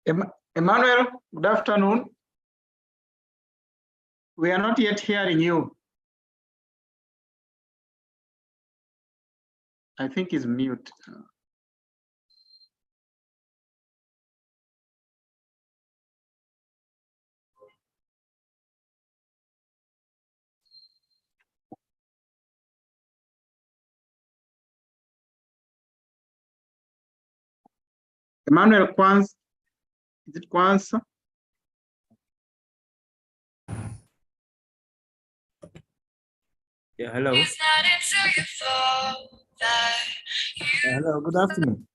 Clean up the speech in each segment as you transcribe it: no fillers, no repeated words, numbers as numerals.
Emmanuel, good afternoon. We are not yet hearing you. I think he's mute. Emmanuel Kwanzaa, is it Kwanzaa? Yeah, hello. Hello, good afternoon.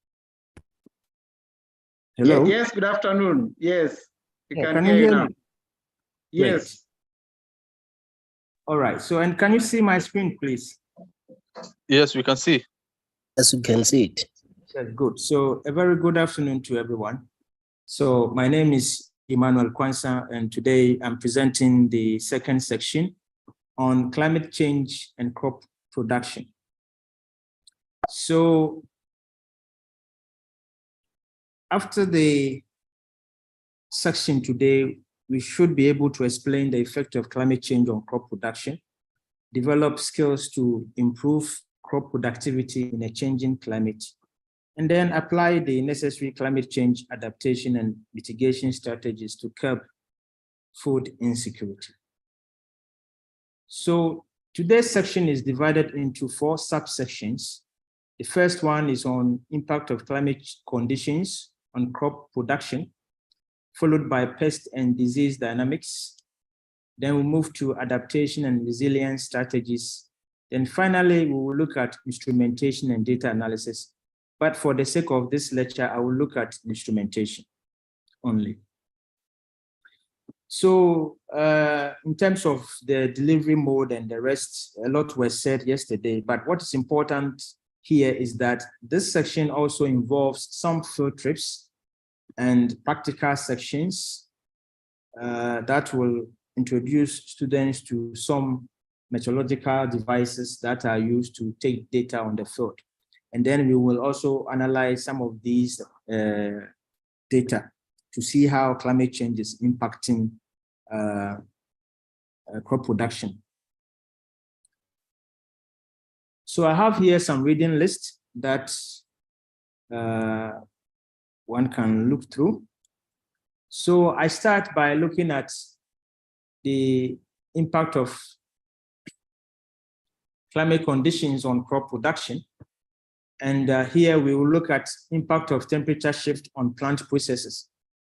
Hello. Yes, good afternoon. Yes, we Yeah, can you hear you hear now. me? Yes. Great. All right. So, and can you see my screen, please? Yes, we can see. Yes, we can see it. Yes, good. So, a very good afternoon to everyone. So, my name is Emmanuel Kwanzaa, and today I'm presenting the second section on climate change and crop production. So, after the section today, we should be able to explain the effect of climate change on crop production, develop skills to improve crop productivity in a changing climate, and then apply the necessary climate change adaptation and mitigation strategies to curb food insecurity. So today's section is divided into 4 subsections. The first one is on impact of climate conditions on crop production, followed by pest and disease dynamics. Then we'll move to adaptation and resilience strategies. Then finally, we will look at instrumentation and data analysis. But for the sake of this lecture, I will look at instrumentation only. So in terms of the delivery mode and the rest, a lot was said yesterday, but what is important here is that this section also involves some field trips and practical sections that will introduce students to some meteorological devices that are used to take data on the field. And then we will also analyze some of these data to see how climate change is impacting crop production. So I have here some reading lists that one can look through. So I start by looking at the impact of climate conditions on crop production. And here we will look at impact of temperature shift on plant processes.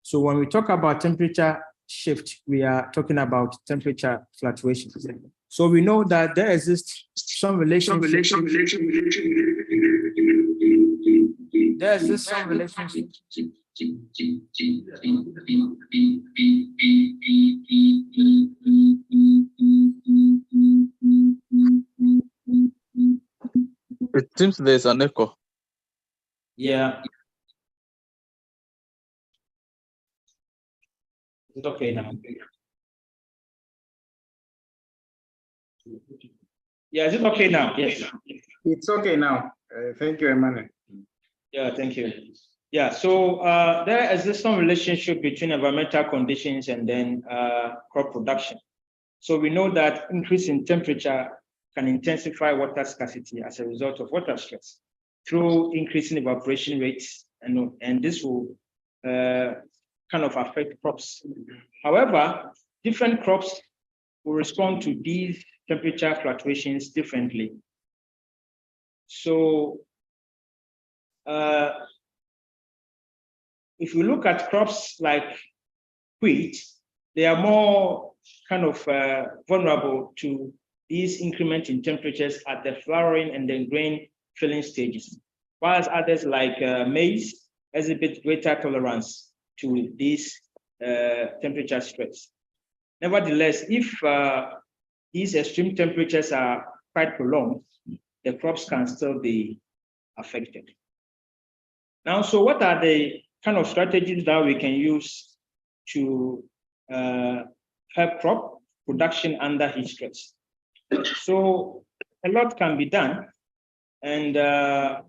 So when we talk about temperature shift, we are talking about temperature fluctuations. So we know that there exists some relationship. There exists some relationship. It seems there's an echo. Yeah. It's okay now. Yeah, is it okay now? Yes. It's okay now. Thank you, Emmanuel. Yeah, thank you. Yeah, so there exists some relationship between environmental conditions and then crop production. So we know that increase in temperature can intensify water scarcity as a result of water stress through increasing evaporation rates, and this will kind of affect crops. However, different crops will respond to these temperature fluctuations differently. So if we look at crops like wheat, they are more kind of vulnerable to these increment in temperatures at the flowering and then grain filling stages, whilst others like maize exhibit greater tolerance to these temperature stress. Nevertheless, if these extreme temperatures are quite prolonged, the crops can still be affected. Now, so what are the kind of strategies that we can use to help crop production under heat stress? So a lot can be done. And the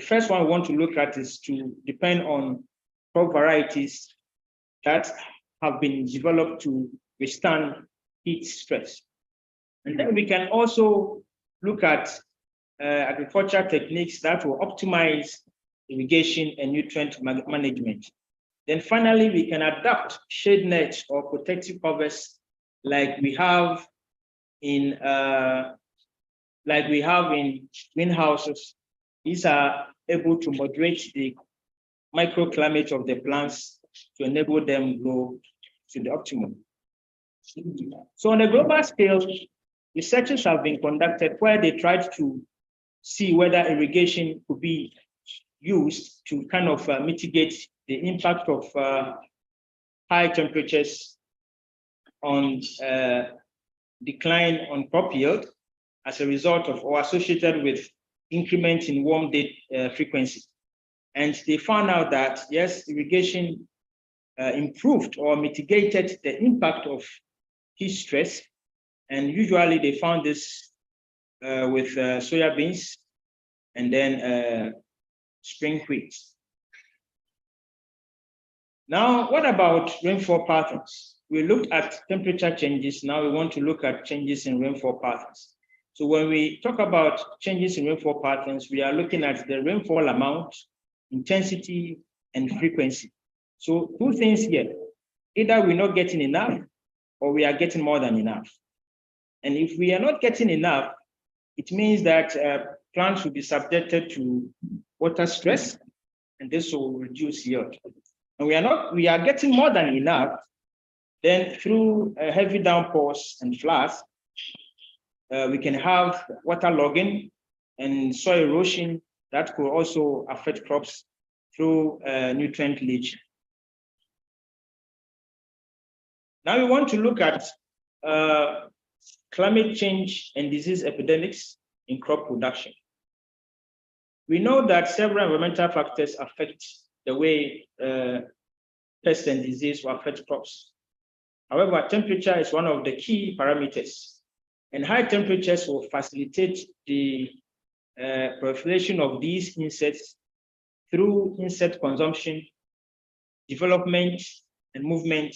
first one we want to look at is to depend on crop varieties that have been developed to withstand heat stress. And then we can also look at agricultural techniques that will optimize irrigation and nutrient management. Then finally, we can adapt shade nets or protective covers like we have in greenhouses. These are able to moderate the microclimate of the plants to enable them grow to the optimum. So on a global scale, researches have been conducted where they tried to see whether irrigation could be used to kind of mitigate the impact of high temperatures on decline on crop yield as a result of or associated with increment in warm day frequency. And they found out that yes, irrigation improved or mitigated the impact of heat stress. And usually they found this with soya beans and then spring wheat. Now, what about rainfall patterns? We looked at temperature changes. Now we want to look at changes in rainfall patterns. So when we talk about changes in rainfall patterns, we are looking at the rainfall amount, intensity, and frequency. So two things here. Either we're not getting enough or we are getting more than enough. And if we are not getting enough, it means that plants will be subjected to water stress, and this will reduce yield. And we are getting more than enough, then through heavy downpours and floods, we can have water logging and soil erosion that could also affect crops through nutrient leaching. Now we want to look at climate change and disease epidemics in crop production. We know that several environmental factors affect the way pests and disease will affect crops. However, temperature is one of the key parameters, and high temperatures will facilitate the proliferation of these insects through insect consumption, development, and movement,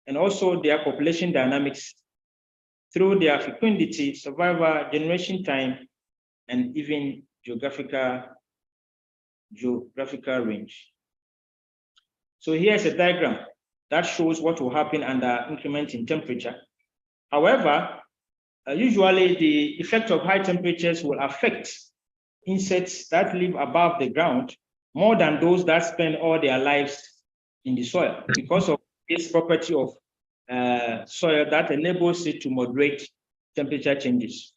and also their population dynamics through their fecundity, survival, generation time, and even geographical range. So here's a diagram that shows what will happen under increment in temperature. However, usually the effect of high temperatures will affect insects that live above the ground more than those that spend all their lives in the soil because of this property of soil that enables it to moderate temperature changes.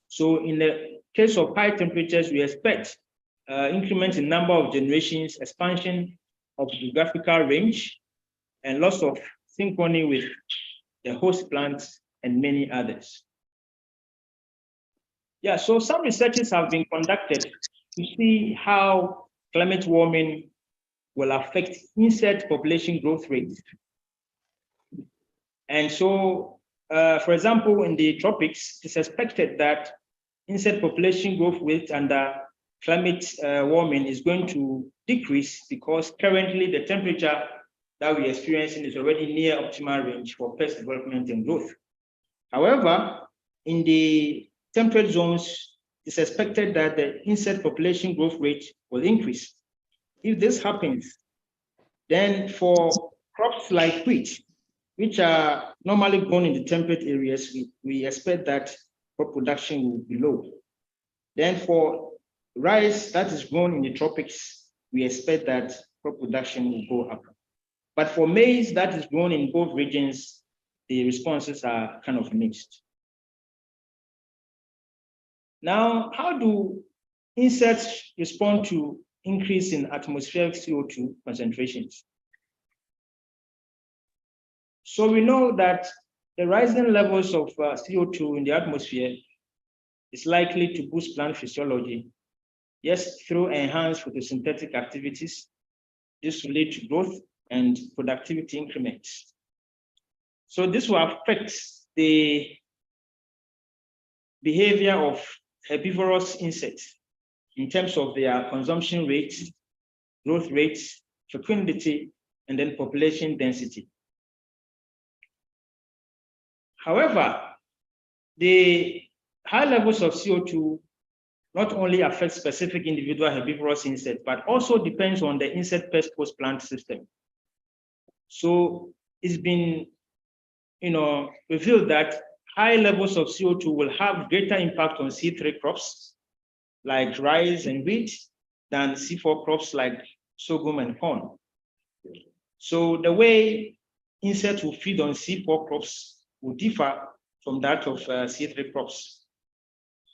So in the case of high temperatures, we expect increment in number of generations, expansion of geographical range, and loss of synchrony with the host plants and many others. Yeah, so some researches have been conducted to see how climate warming will affect insect population growth rates. And so, for example, in the tropics, it's expected that insect population growth rate under climate warming is going to decrease because currently the temperature that we're experiencing is already near optimal range for pest development and growth. However, in the temperate zones, it's expected that the insect population growth rate will increase. If this happens, then for crops like wheat, which are normally grown in the temperate areas, we expect that crop production will be low. Then for rice that is grown in the tropics, we expect that crop production will go up. But for maize that is grown in both regions, the responses are kind of mixed. Now, how do insects respond to increase in atmospheric CO2 concentrations? So we know that the rising levels of CO2 in the atmosphere is likely to boost plant physiology. Yes, through enhanced photosynthetic activities, this will lead to growth and productivity increments. So this will affect the behavior of herbivorous insects in terms of their consumption rates, growth rates, fecundity, and then population density. However, the high levels of CO2 not only affect specific individual herbivorous insects, but also depends on the insect pest post plant system. So it's been, revealed that high levels of CO2 will have greater impact on C3 crops like rice and wheat than C4 crops like sorghum and corn. So the way insects will feed on C4 crops will differ from that of C3 crops.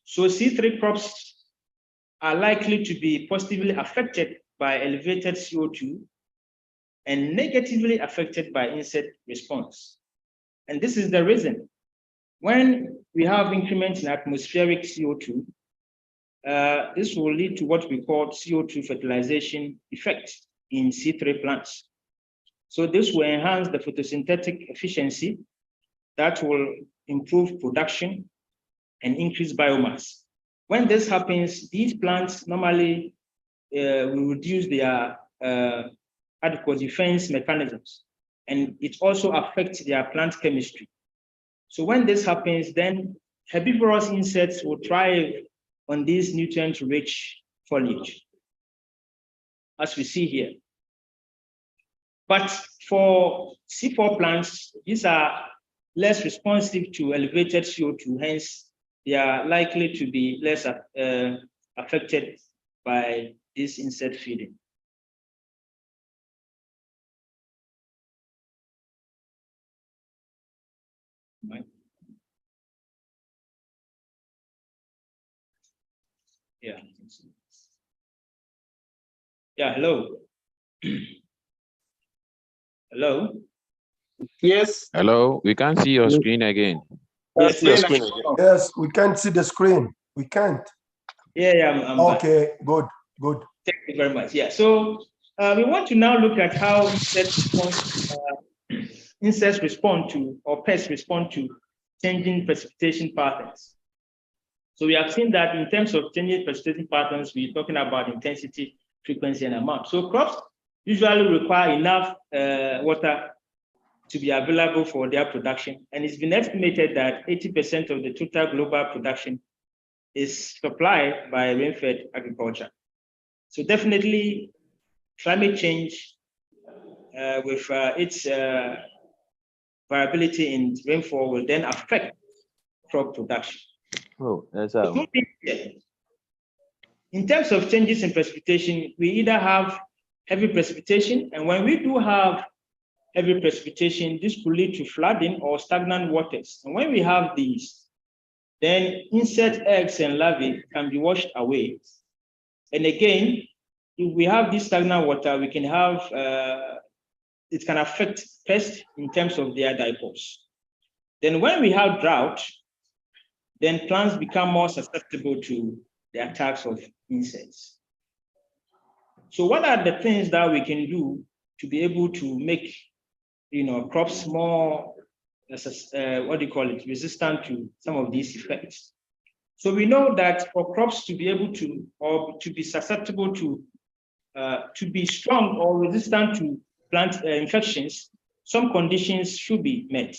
So C3 crops are likely to be positively affected by elevated CO2 and negatively affected by insect response. And this is the reason. When we have increments in atmospheric CO2, this will lead to what we call CO2 fertilization effect in C3 plants. So this will enhance the photosynthetic efficiency that will improve production and increase biomass. When this happens, these plants normally will reduce their adequate defense mechanisms, and it also affects their plant chemistry. So when this happens, then herbivorous insects will thrive on these nutrient-rich foliage, as we see here. But for C4 plants, these are less responsive to elevated CO2, hence they are likely to be less affected by this insect feeding. Right. Yeah. Yeah, hello. Hello. Yes. Hello, we can't see your screen again. Yes, Yes. Yes, we can't see the screen. We can't. Yeah, I'm back. Okay, good, good. Thank you very much. Yeah, so we want to now look at how insects respond to, or pests respond to, changing precipitation patterns. So we have seen that in terms of changing precipitation patterns, we're talking about intensity, frequency, and amount. So crops usually require enough water to be available for their production. And it's been estimated that 80% of the total global production is supplied by rain-fed agriculture. So definitely climate change with its variability in rainfall will then affect crop production. Oh, that's in terms of changes in precipitation, we either have heavy precipitation, and when we do have heavy precipitation, this could lead to flooding or stagnant waters. And when we have these, then insect eggs and larvae can be washed away. And again, if we have this stagnant water, we can have, it can affect pests in terms of their diapause. Then when we have drought, then plants become more susceptible to the attacks of insects. So what are the things that we can do to be able to make crops more, resistant to some of these effects? So we know that for crops to be able to, or to be susceptible to be strong or resistant to plant infections, some conditions should be met.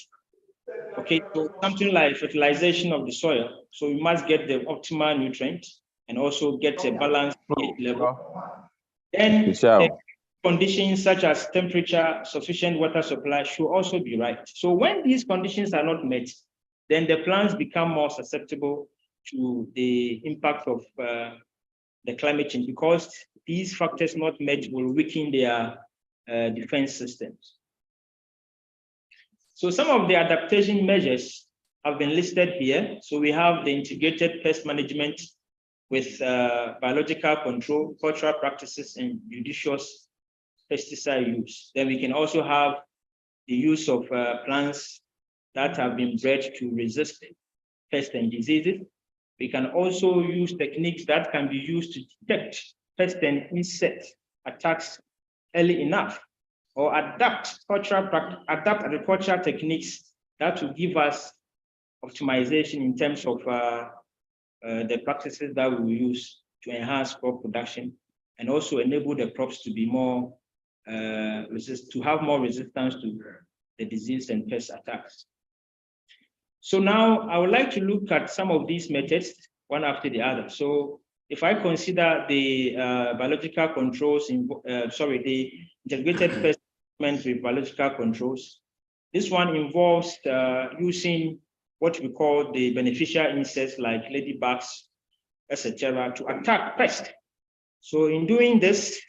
Okay, so something like fertilization of the soil. So we must get the optimal nutrient and also get a balanced pH level. Then conditions such as temperature, sufficient water supply should also be right. So when these conditions are not met, then the plants become more susceptible to the impact of the climate change, because these factors not met will weaken their defense systems. So some of the adaptation measures have been listed here. So we have the integrated pest management with biological control, cultural practices, and judicious pesticide use. Then we can also have the use of plants that have been bred to resist pests and diseases. We can also use techniques that can be used to detect pest and insect attacks early enough, or adapt agricultural techniques that will give us optimization in terms of the practices that we will use to enhance crop production and also enable the crops to be more to have more resistance to the disease and pest attacks. So now I would like to look at some of these methods one after the other. So if I consider the biological controls, the integrated pest management with biological controls, this one involves using what we call the beneficial insects like ladybugs, etc., to attack pests. So in doing this,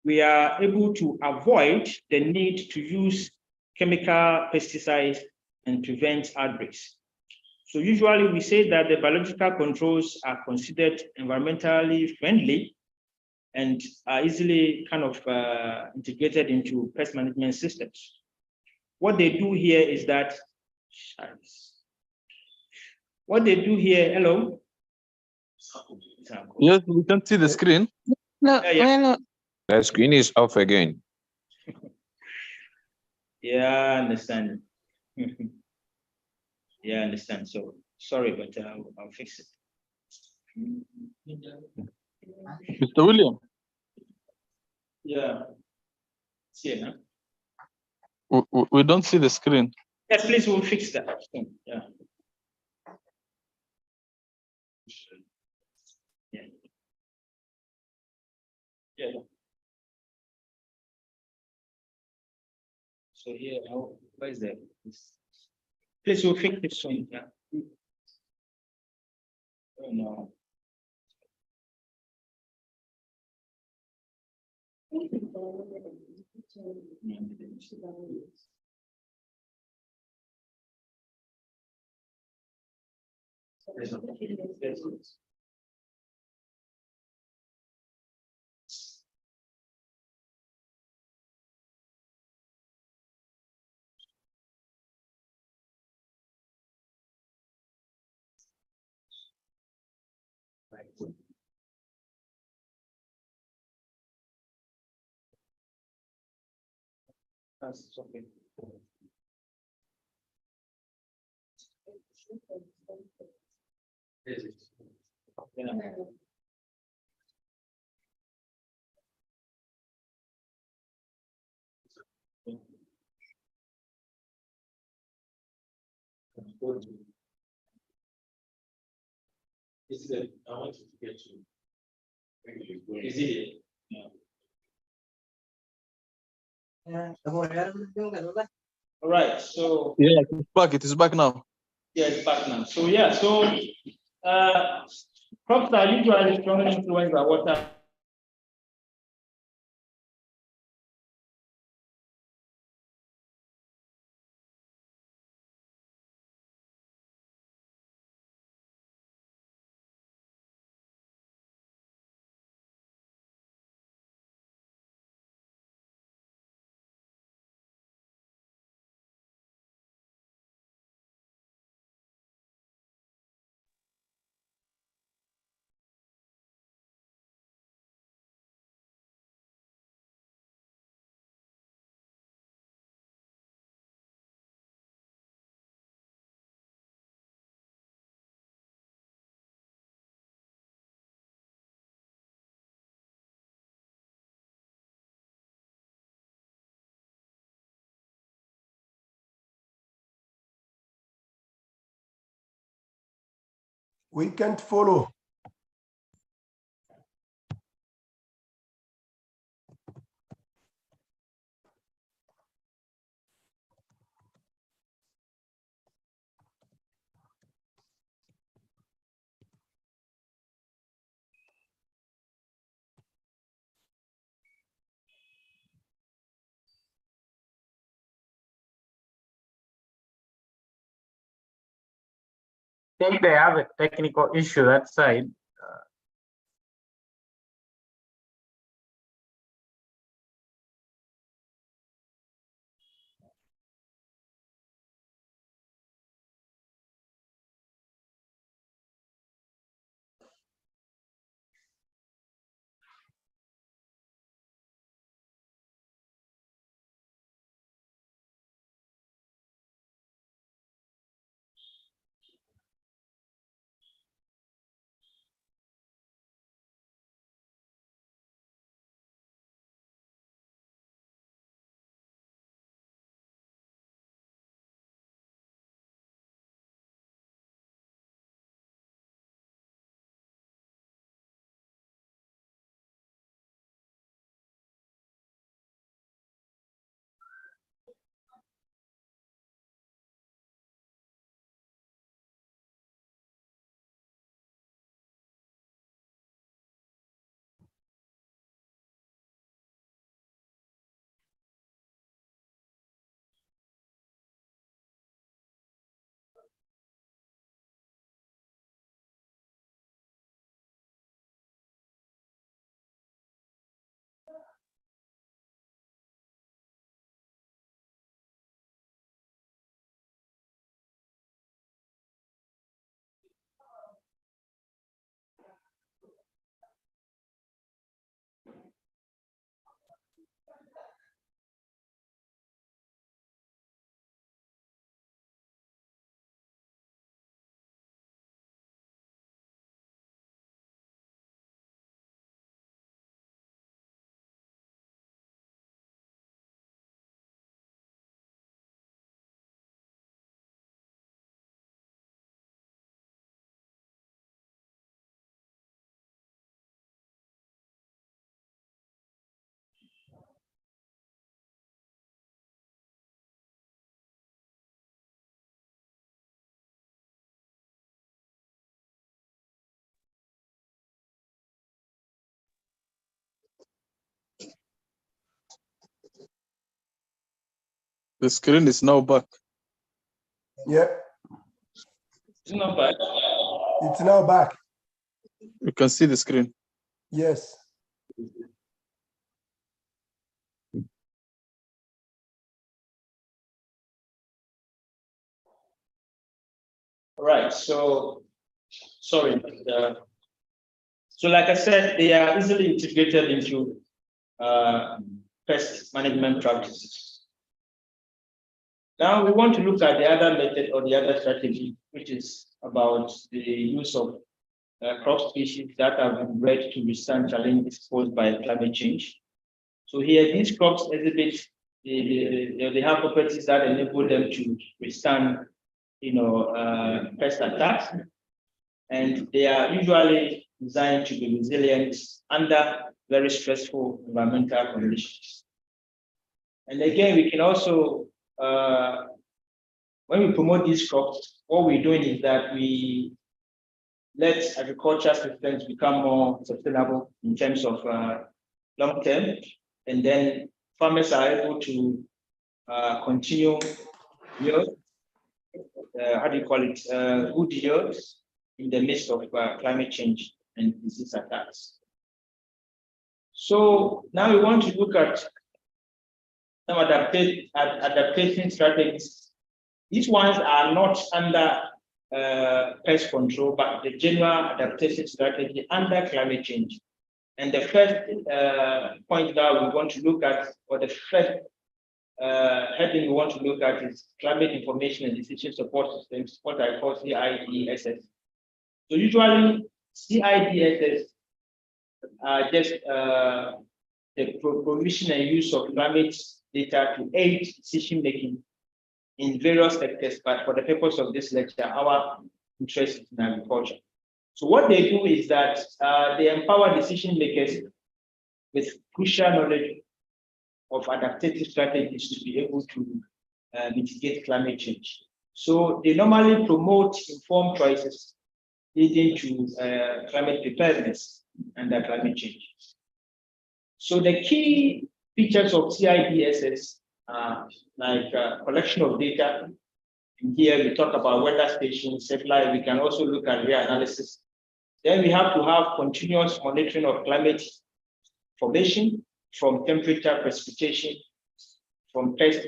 we are able to avoid the need to use chemical pesticides and prevent outbreaks. So usually we say that the biological controls are considered environmentally friendly and are easily kind of integrated into pest management systems. What they do here is that, hello? Yes, we can see the screen. No, Yeah. no. The screen is off again. Yeah, I understand. Yeah, I understand. So sorry, but I'll fix it. Mr. William, Yeah. See, huh? we don't see the screen. Yes, please, we'll fix that. Yeah. Yeah. Yeah. So here, where is that? Please, we'll fix this one. Yeah. Oh no. That's okay. Yeah. Is it? I want you to get you. Is it? Yeah. All right. So Yeah, it's back. It is back now. yeah, it's back now. So yeah, crops are usually strongly influenced by water. We can't follow. think they have a technical issue that side. The screen is now back. Yeah, It's not bad. it's now back. You can see the screen. Yes. Right. So, sorry. So, like I said, they are easily integrated into pest management practices. Now we want to look at the other method or the other strategy, which is about the use of crop species that have been bred to withstand challenges posed by climate change. So here, these crops exhibit they have properties that enable them to withstand, pest attacks, and they are usually designed to be resilient under very stressful environmental conditions. And again, we can also, when we promote these crops, what we're doing is that we let agriculture systems become more sustainable in terms of long term, and then farmers are able to continue yield, how do you call it, good yields in the midst of climate change and disease attacks. So now we want to look at some adaptation strategies. These ones are not under pest control, but the general adaptation strategy under climate change. And the first point that we want to look at, or the first heading we want to look at, is climate information and decision support systems, what I call CIDSS. So usually CIDSS are just the provision and use of climate data to aid decision making in various sectors, but for the purpose of this lecture, our interest is in agriculture. So what they do is that they empower decision makers with crucial knowledge of adaptive strategies to be able to mitigate climate change. So they normally promote informed choices leading to climate preparedness under climate change. So the key features of CIDSS are like collection of data. And here we talk about weather stations, satellite. We can also look at real analysis. Then we have to have continuous monitoring of climate formation, from temperature, precipitation, from pest,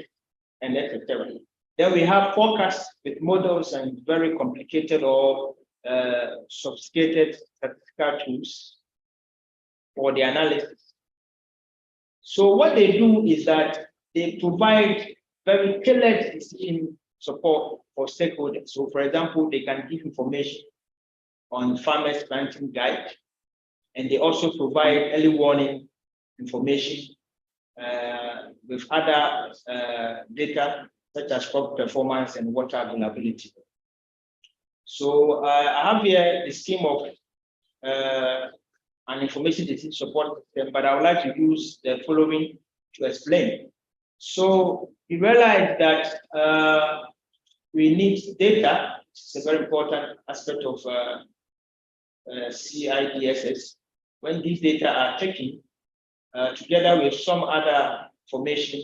and etc. Then we have forecasts with models and very complicated or sophisticated statistical tools for the analysis. So what they do is that they provide very tailored decision support for stakeholders. So for example, they can give information on farmers planting guide, and they also provide early warning information with other data such as crop performance and water availability. So I have here the scheme of an information decision support system, but I would like to use the following to explain. So we realize that we need data. It's a very important aspect of CIDSS. When these data are taken together with some other information,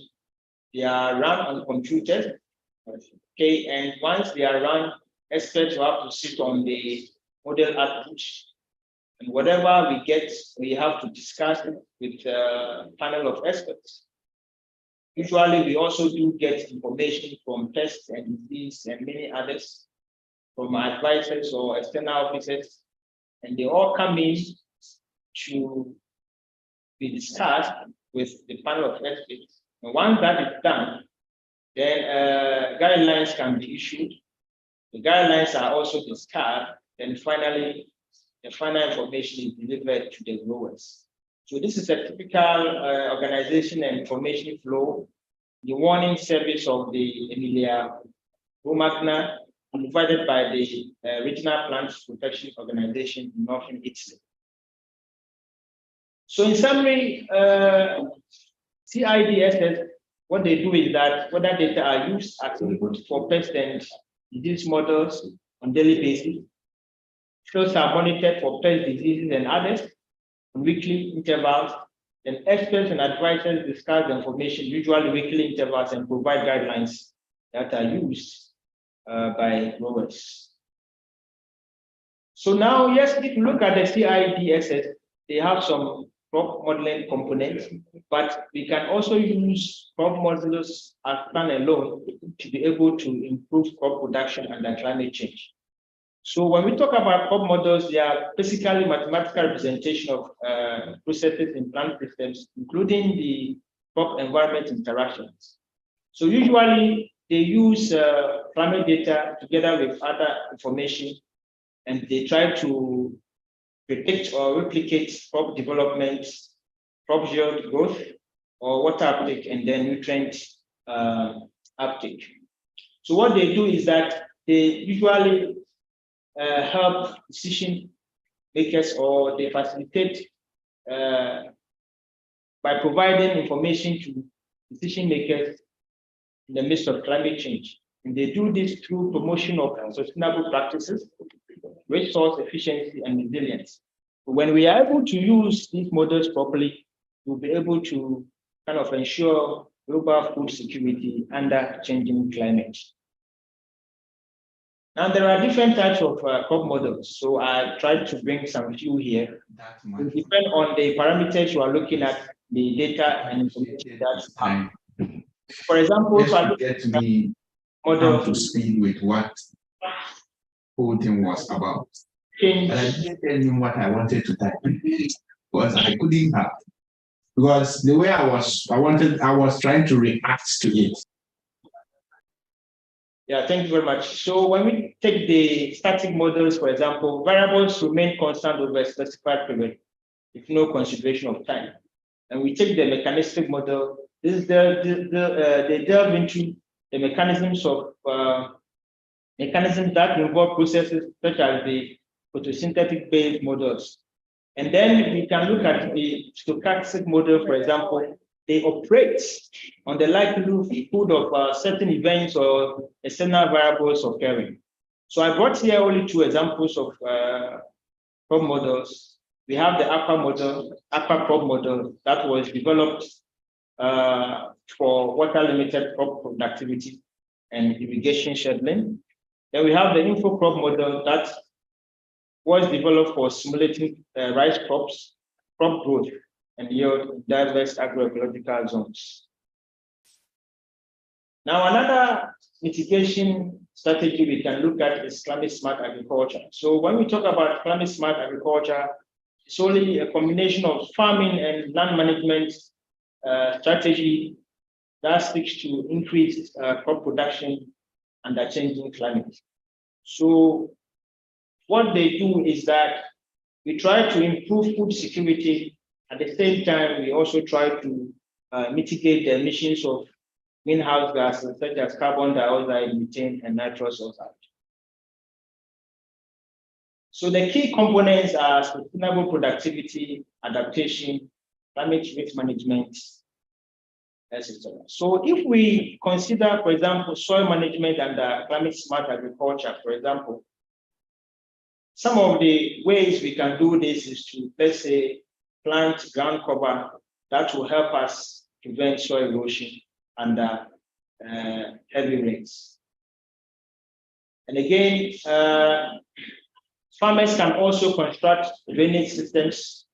they are run on computers. Okay, and once they are run, experts will have to sit on the model output. And whatever we get, we have to discuss it with a panel of experts. Usually, we also do get information from pests and disease and many others, from advisors or external officers, and they all come in to be discussed with the panel of experts. And once that is done, then guidelines can be issued. The guidelines are also discussed, and finally, the final information is delivered to the growers. So this is a typical organization and information flow. The warning service of the Emilia-Romagna, provided by the Regional Plant Protection Organization in Northern Italy. So in summary, CIDSS, what they do is that weather data are used as input for pest and disease models on daily basis. Fields are monitored for pest diseases and others on weekly intervals. Then experts and advisors discuss the information, usually weekly intervals, and provide guidelines that are used by growers. So now, yes, if you look at the CIDSS, they have some crop modeling components, but we can also use crop models as standalone to be able to improve crop production under climate change. So when we talk about crop models, they are basically mathematical representation of processes in plant systems, including the crop environment interactions. So usually they use climate data together with other information, and they try to predict or replicate crop development, crop yield growth, or water uptake, and then nutrient uptake. So what they do is that they usually help decision makers, or they facilitate by providing information to decision makers in the midst of climate change. And they do this through promotion of sustainable practices, resource efficiency, and resilience. When we are able to use these models properly, we'll be able to kind of ensure global food security under changing climate. Now, there are different types of crop models. So I tried to bring some few here. It depends on the parameters you are looking at, the data and information that you have. For example, if I look get me model to speed with what whole thing was about. change, And I didn't tell him what I wanted to type because I couldn't have. Because the way I was trying to react to it. yeah, thank you very much. So when we take the static models, for example, variables remain constant over a specified period with no consideration of time. And we take the mechanistic model, this is they delve into the mechanisms of mechanisms that involve processes such as the photosynthetic based models. And then we can look at the stochastic model, for example. They operate on the likelihood of certain events or external variables occurring. So I brought here only two examples of crop models. We have the aqua crop model that was developed for water limited crop productivity and irrigation scheduling. Then we have the info crop model that was developed for simulating rice crops, crop growth, and yield in diverse agroecological zones. Now, another mitigation strategy we can look at is climate smart agriculture. So when we talk about climate smart agriculture, it's only a combination of farming and land management strategy that seeks to increase crop production under changing climate. So what they do is that we try to improve food security. At the same time, we also try to mitigate the emissions of greenhouse gases such as carbon dioxide, methane, and nitrous oxide. So the key components are sustainable productivity, adaptation, climate risk management, etc. So if we consider, for example, soil management and climate smart agriculture, for example, some of the ways we can do this is to, let's say, plant ground cover that will help us prevent soil erosion under heavy rains. And again, farmers can also construct drainage systems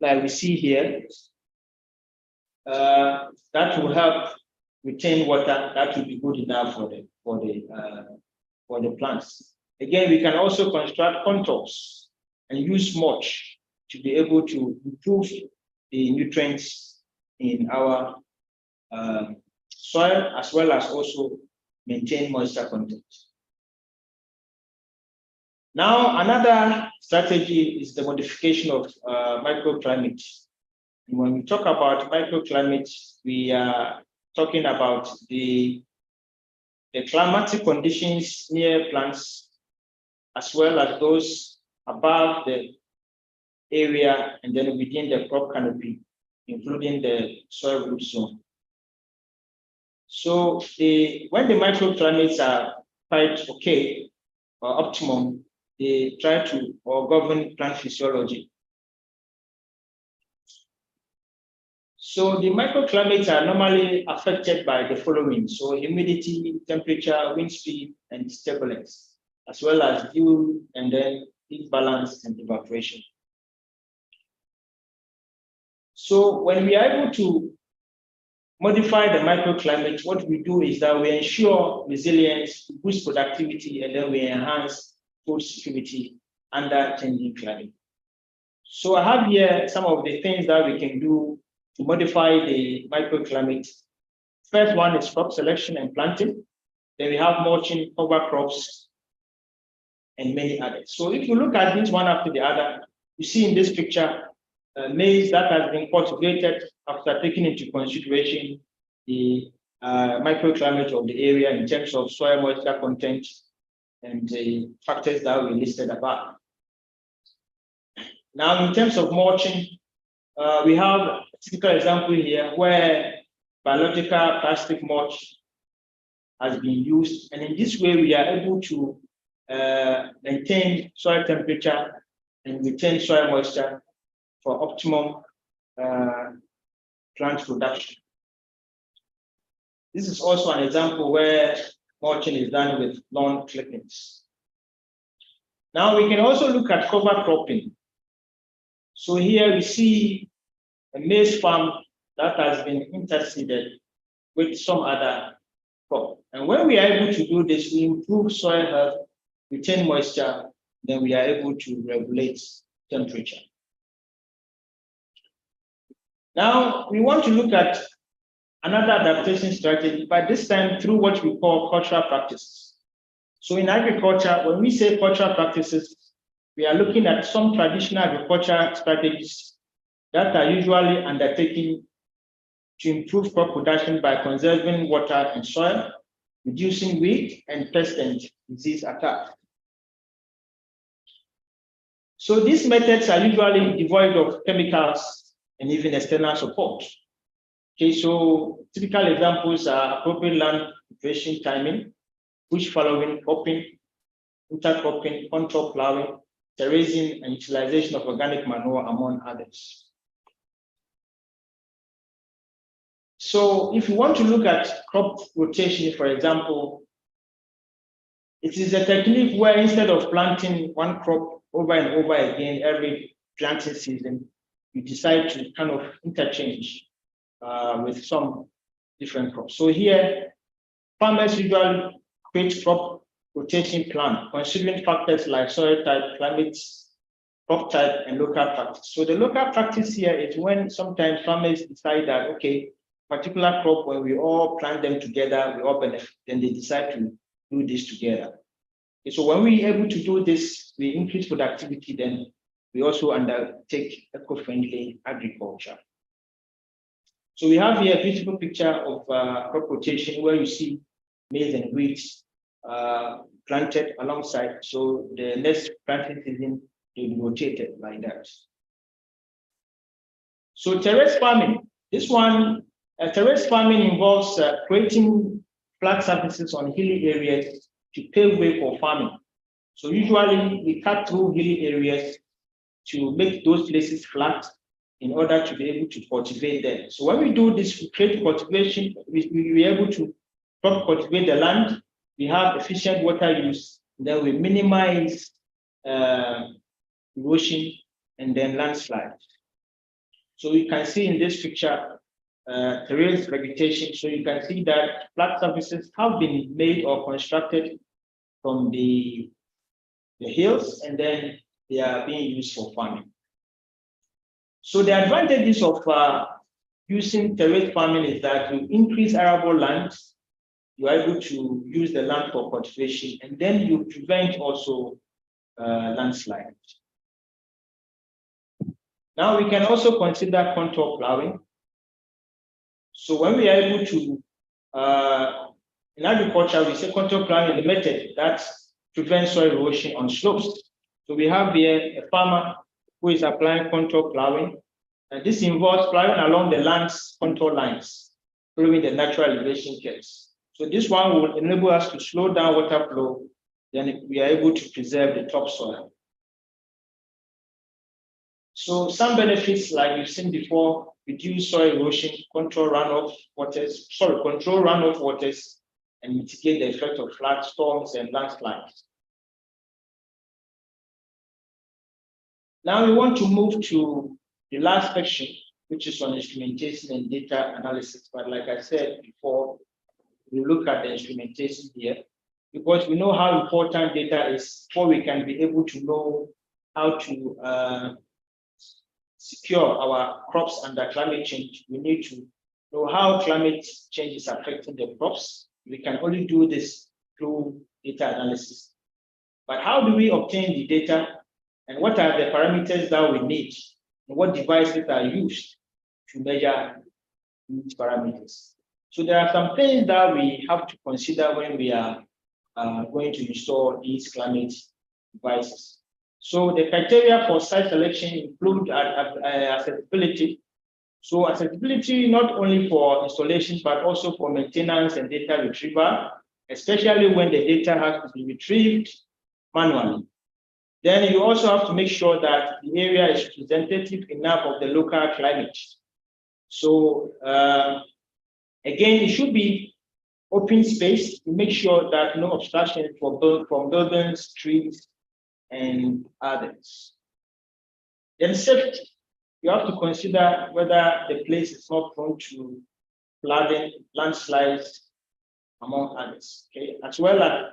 like we see here that will help retain water. That will be good enough for the plants. Again, we can also construct contours and use mulch to be able to improve the nutrients in our soil, as well as also maintain moisture content. Now, another strategy is the modification of microclimate. And when we talk about microclimate, we are talking about the climatic conditions near plants, as well as those above the area and then within the crop canopy, including the soil root zone. So when the microclimates are quite okay or optimum, they try to govern plant physiology. So the microclimates are normally affected by the following. So humidity, temperature, wind speed, and turbulence, as well as dew and then heat balance and evaporation. So when we are able to modify the microclimate, what we do is that we ensure resilience, boost productivity, and then we enhance food security under changing climate. So I have here some of the things that we can do to modify the microclimate. First one is crop selection and planting. Then we have mulching, cover crops, and many others. So if you look at this one after the other, you see in this picture, maize that has been cultivated after taking into consideration the microclimate of the area in terms of soil moisture content and the factors that we listed above. Now, in terms of mulching, we have a typical example here where biological plastic mulch has been used. And in this way, we are able to maintain soil temperature and retain soil moisture for optimum plant production. This is also an example where mulching is done with lawn clippings. Now we can also look at cover cropping. So here we see a maize farm that has been interseeded with some other crop. And when we are able to do this, we improve soil health, retain moisture, then we are able to regulate temperature. Now, we want to look at another adaptation strategy, but this time through what we call cultural practices. So in agriculture, when we say cultural practices, we are looking at some traditional agricultural strategies that are usually undertaken to improve crop production by conserving water and soil, reducing weed and pest and disease attack. So these methods are usually devoid of chemicals and even external support. Okay, so typical examples are appropriate land preparation timing, bush following, cropping, intercropping, contour plowing, terracing, and utilization of organic manure, among others. So if you want to look at crop rotation, for example, it is a technique where instead of planting one crop over and over again every planting season, you decide to kind of interchange with some different crops. So here, farmers usually create crop rotation plan, considering factors like soil type, climate, crop type, and local practice. So the local practice here is when sometimes farmers decide that, okay, particular crop, when we all plant them together, we all benefit, then they decide to do this together. Okay, so when we're able to do this, we increase productivity, then we also undertake eco-friendly agriculture. So we have here a beautiful picture of crop rotation where you see maize and wheat planted alongside. So the next planting season will be rotated like that. So terrace farming, this one, terrace farming involves creating flat surfaces on hilly areas to pave way for farming. So usually we cut through hilly areas to make those places flat in order to be able to cultivate them. So when we do this, we create cultivation, we are able to cultivate the land, we have efficient water use, then we minimize erosion and then landslide. So you can see in this picture, terrace vegetation. So you can see that flat surfaces have been made or constructed from the hills, and then they are being used for farming. So the advantages of using terrace farming is that you increase arable land, you are able to use the land for cultivation, and then you prevent also landslide. Now we can also consider contour plowing. So when we are able to, in agriculture, we say contour plowing is the method that prevents soil erosion on slopes. So we have here a farmer who is applying contour plowing. And this involves plowing along the land's contour lines, following the natural elevation curves. So this one will enable us to slow down water flow, then we are able to preserve the topsoil. So some benefits, like we've seen before, reduce soil erosion, control runoff waters, and mitigate the effect of flood, storms, and landslides. Now we want to move to the last section, which is on instrumentation and data analysis. But like I said before, we look at the instrumentation here because we know how important data is before we can be able to know how to secure our crops under climate change. We need to know how climate change is affecting the crops. We can only do this through data analysis. But how do we obtain the data? And what are the parameters that we need? And what devices are used to measure these parameters? So there are some things that we have to consider when we are going to install these climate devices. So the criteria for site selection include accessibility. So accessibility not only for installation, but also for maintenance and data retrieval, especially when the data has to be retrieved manually. Then you also have to make sure that the area is representative enough of the local climate. So again, it should be open space to make sure that no obstruction from buildings, trees, and others. Then safety. You have to consider whether the place is not prone to flooding, landslides, among others. Okay, as well as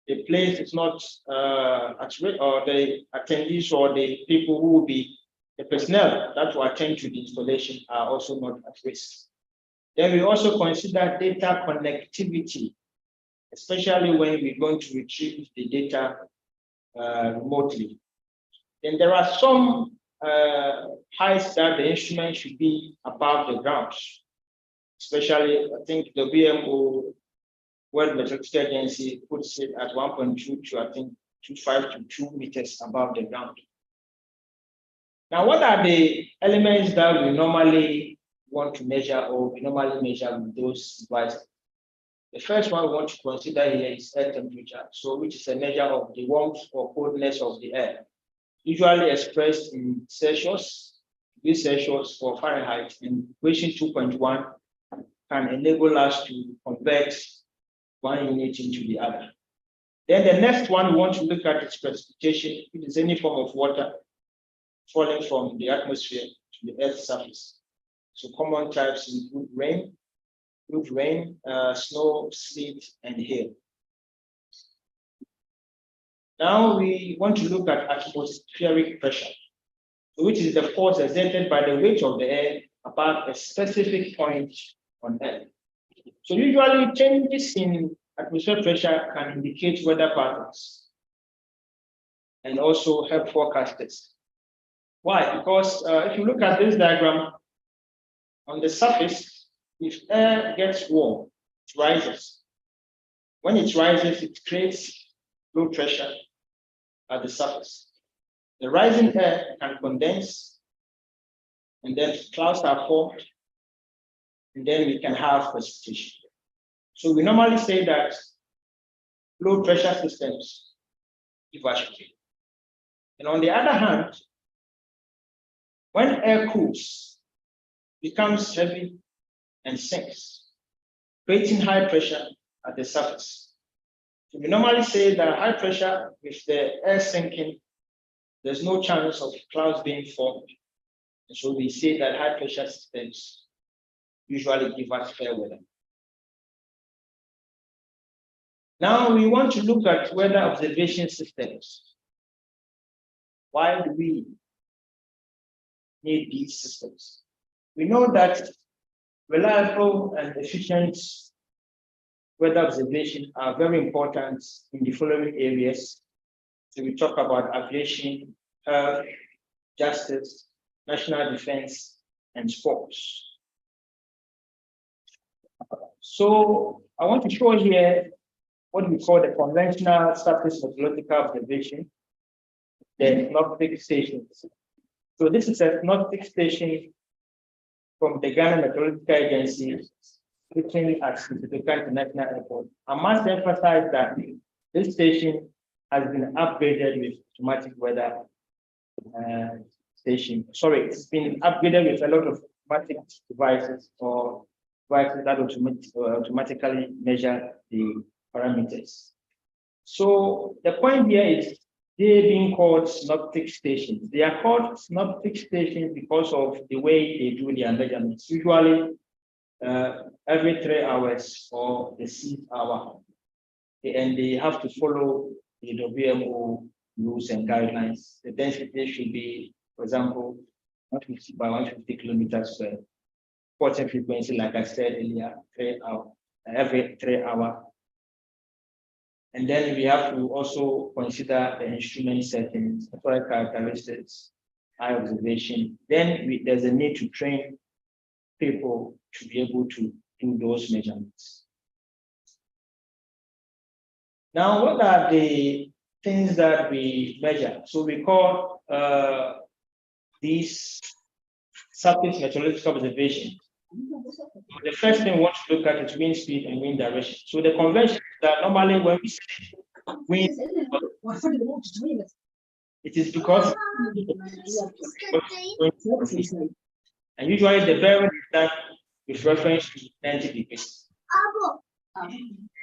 the place is not at risk, or the attendees or the people who will be the personnel that will attend to the installation are also not at risk. Then we also consider data connectivity, especially when we're going to retrieve the data remotely. Then there are some heights that the instrument should be above the ground, especially I think the BMO World Meteorological Agency puts it at 1.2 to I think 2.5 to 2 meters above the ground. Now, what are the elements that we normally want to measure or we normally measure with those devices? The first one we want to consider here is air temperature, so which is a measure of the warmth or coldness of the air, usually expressed in Celsius, degrees Celsius or Fahrenheit, and equation 2.1 can enable us to convert one unit into the other. Then the next one we want to look at is precipitation. It is any form of water falling from the atmosphere to the Earth's surface. So common types include rain, snow, sleet, and hail. Now we want to look at atmospheric pressure, which is the force exerted by the weight of the air above a specific point on Earth. So usually changes in atmospheric pressure can indicate weather patterns and also help forecasters. Why? Because if you look at this diagram, on the surface, if air gets warm, it rises. When it rises, it creates low pressure at the surface. The rising air can condense, and then clouds are formed, and then we can have precipitation. So we normally say that low pressure systems evaporate. And on the other hand, when air cools, it becomes heavy and sinks, creating high pressure at the surface. So we normally say that high pressure, with the air sinking, there's no chance of clouds being formed. And so we say that high pressure systems usually give us fair weather. Now we want to look at weather observation systems. Why do we need these systems? We know that reliable and efficient weather observation are very important in the following areas. So we talk about aviation, health, justice, national defense, and sports. So I want to show here what we call the conventional surface meteorological observation, the synoptic stations. So this is a synoptic station from the Ghana Meteorological Agency, looking at Sequestration International Airport. I must emphasize that this station has been upgraded with automatic weather station. Sorry, it's been upgraded with a lot of automatic devices or devices that automatically measure the parameters. So the point here is they're being called synoptic stations. They are called synoptic stations because of the way they do their measurements. Usually every 3 hours or the 6th hour. And they have to follow the WMO rules and guidelines. The density should be, for example, 150 by 150 kilometers per quarter frequency, like I said earlier, 3 hours, every 3 hours. And then we have to also consider the instrument settings, soil characteristics, high observation. Then there's a need to train people to be able to do those measurements. Now, what are the things that we measure? So we call these surface meteorological observations. The first thing we want to look at is wind speed and wind direction. So the convention is that normally when we say wind, it is because and usually the bearing is done with reference to 90 degrees.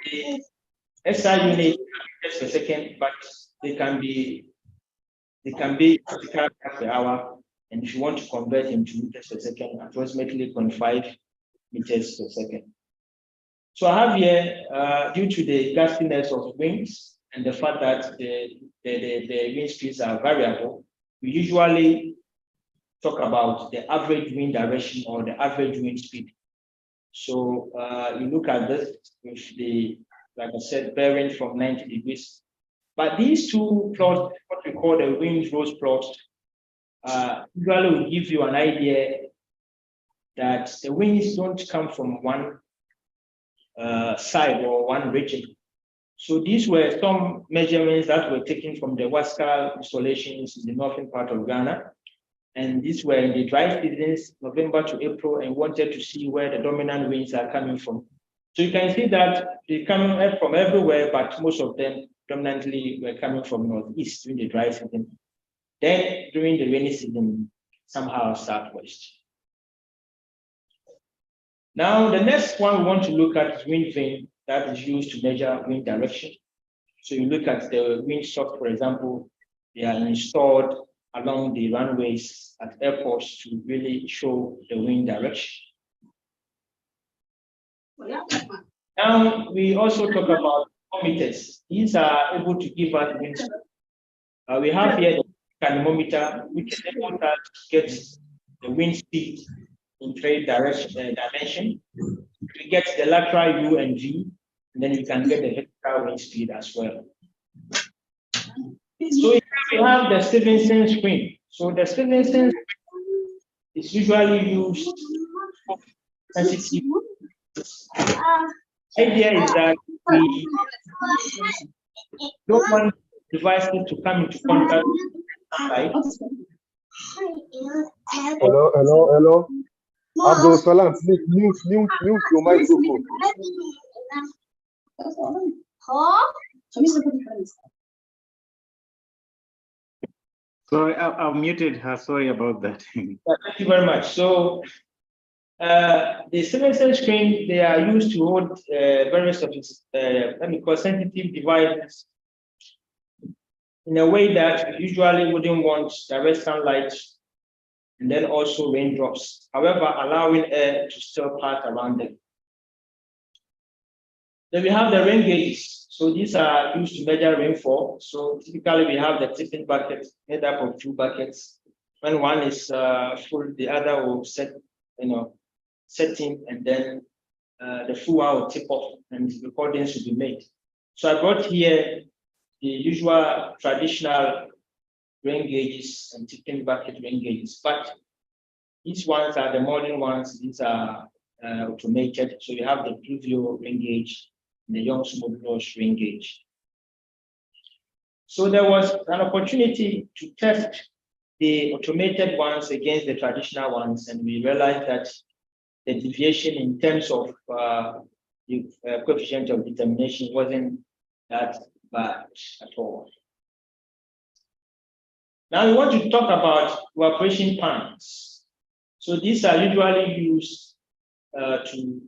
The SI unit meters per second, but they can be per hour. And if you want to convert into meters per second, approximately 0.5 meters per second. So I have here, due to the gustiness of winds and the fact that the wind speeds are variable, we usually talk about the average wind direction or the average wind speed. So you look at this with the, like I said, bearing from 90 degrees. But these two plots, what we call the wind rose plots, usually will give you an idea that the winds don't come from one side or one region. So these were some measurements that were taken from the Wascal installations in the northern part of Ghana. And these were in the dry seasons, November to April, and wanted to see where the dominant winds are coming from. So you can see that they're coming from everywhere, but most of them dominantly were coming from northeast during the dry season. Then during the rainy season, somehow southwest. Now, the next one we want to look at is wind vane that is used to measure wind direction. So you look at the wind shocks, for example, they are installed along the runways at airports to really show the wind direction. Now, we also talk about anemometers. These are able to give us wind speed. We have here the anemometer, which is able to get the wind speed in 3 dimension. We get the lateral U and V, and then you can get the vertical wind speed as well. So here we have the Stevenson screen. So the Stevenson is usually used for sensitive. The idea is that we don't want devices to come into contact with light. Hello. Abdul Salam, mute your microphone. Sorry, I've muted her. Sorry about that. Thank you very much. So the Stevenson screen, they are used to hold various of its, sensitive devices in a way that we usually wouldn't want direct sunlight and then also raindrops, however, allowing air to still pass around them. Then we have the rain gauges. So these are used to measure rainfall. So typically we have the tipping bucket made up of 2 buckets. When one is full, the other will set in, and then the full one will tip off and recordings will be made. So I brought here the usual traditional rain gauges and tipping bucket rain gauges, but these ones are the modern ones. These are automated. So you have the Pluvio rain gauge and the Young Smooth rain gauge. So there was an opportunity to test the automated ones against the traditional ones, and we realized that the deviation in terms of the coefficient of determination wasn't that bad at all. Now we want to talk about evaporation pans. So these are usually used to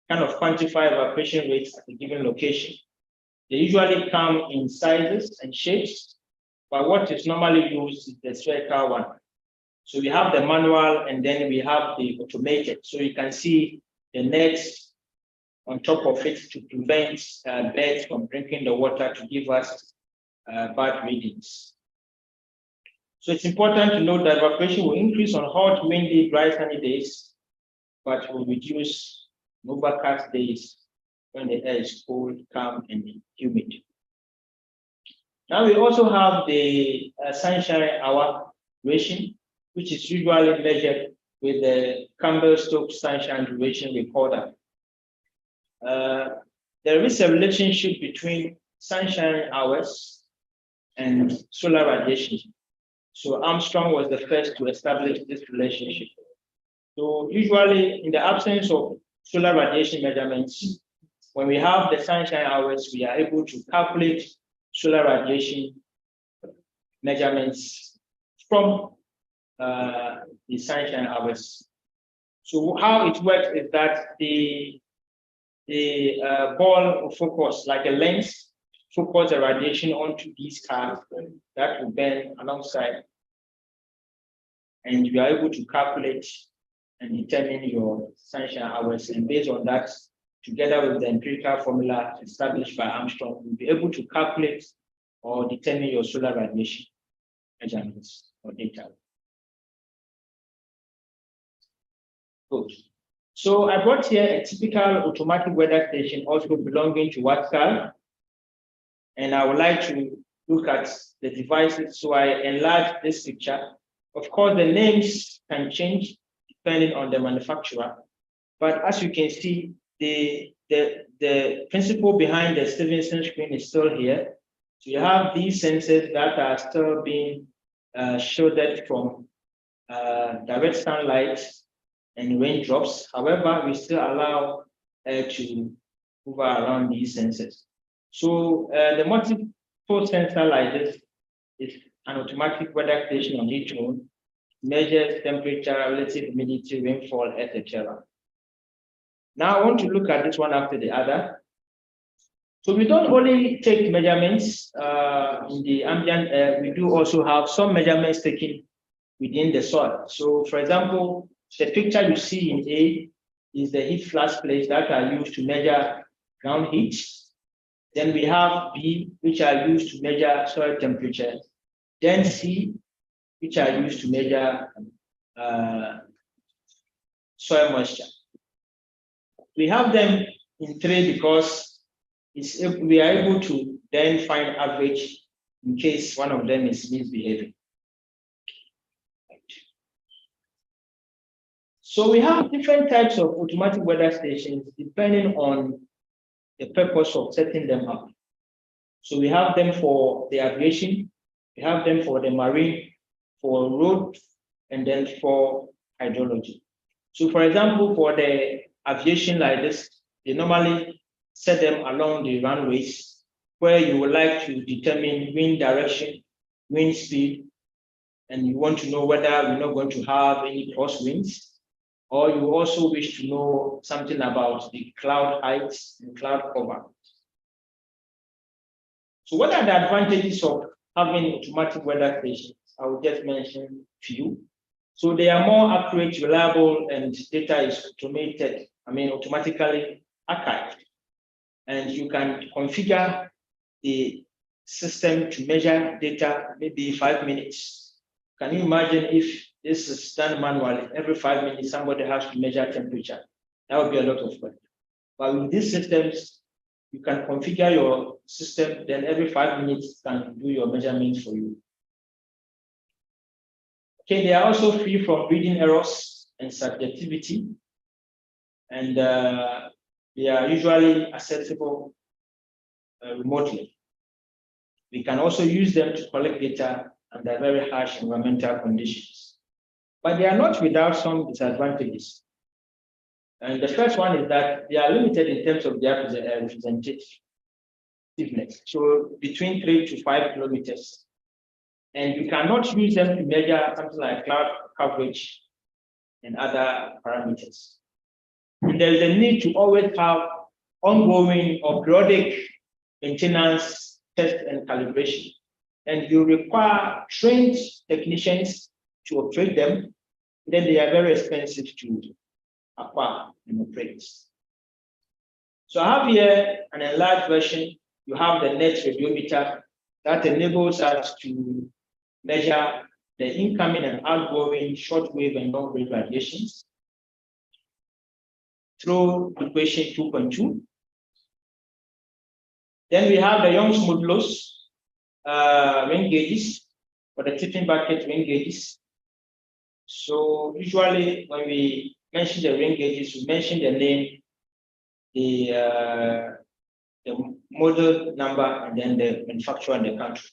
kind of quantify evaporation rates at a given location. They usually come in sizes and shapes, but what is normally used is the spherical one. So we have the manual and then we have the automated. So you can see the nets on top of it to prevent birds from drinking the water to give us bad readings. So it's important to note that evaporation will increase on hot, windy, dry, sunny days, but will reduce on overcast days when the air is cold, calm, and humid. Now we also have the sunshine hour duration, which is usually measured with the Campbell-Stokes sunshine duration recorder. There is a relationship between sunshine hours and solar radiation. So Armstrong was the first to establish this relationship. So usually in the absence of solar radiation measurements, when we have the sunshine hours, we are able to calculate solar radiation measurements from the sunshine hours. So how it works is that the ball will focus like a lens, focus the radiation onto these cards that will burn alongside, and you are able to calculate and determine your sunshine hours. And based on that, together with the empirical formula established by Armstrong, you'll be able to calculate or determine your solar radiation measurements or data. Good. So I brought here a typical automatic weather station also belonging to Watcal. And I would like to look at the devices. So I enlarged this picture. Of course, the names can change depending on the manufacturer. But as you can see, the principle behind the Stevenson screen is still here. So you have these sensors that are still being shielded from direct sunlight and raindrops. However, we still allow air to move around these sensors. So the multiple sensor like this is an automatic weather station on each own, measures temperature, relative humidity, rainfall, etc. Now I want to look at this one after the other. So we don't only take measurements in the ambient air, we do also have some measurements taken within the soil. So for example, the picture you see in A is the heat flash plates that are used to measure ground heat. Then we have B, which are used to measure soil temperature. Then C, which are used to measure soil moisture. We have them in three because we are able to then find average in case one of them is misbehaving. So we have different types of automatic weather stations depending on the purpose of setting them up. So we have them for the aviation, we have them for the marine, for road, and then for hydrology. So for example, for the aviation like this, they normally set them along the runways where you would like to determine wind direction, wind speed, and you want to know whether we're not going to have any crosswinds, or you also wish to know something about the cloud heights and cloud cover. So what are the advantages of having automatic weather stations? I will just mention a few. So they are more accurate, reliable, and data is automatically archived. And you can configure the system to measure data maybe 5 minutes. Can you imagine if this is done manually? Every 5 minutes, somebody has to measure temperature. That would be a lot of work. But with these systems, you can configure your system, then every 5 minutes can do your measurements for you. Okay, they are also free from reading errors and subjectivity. And they are usually accessible remotely. We can also use them to collect data under very harsh environmental conditions. But they are not without some disadvantages. And the first one is that they are limited in terms of their representativeness. So between 3 to 5 kilometers. And you cannot use them to measure something like cloud coverage and other parameters. And there's a need to always have ongoing or periodic maintenance, test, and calibration. And you require trained technicians to operate them. Then they are very expensive to acquire and operate. So I have here an enlarged version. You have the net radiometer that enables us to measure the incoming and outgoing shortwave and long-wave radiations through equation 2.2. Then we have the Young's modulus ring gauges, or the tipping bucket ring gauges. So usually when we mention the ring gauges, we mention the name, the model number, and then the manufacturer and the country.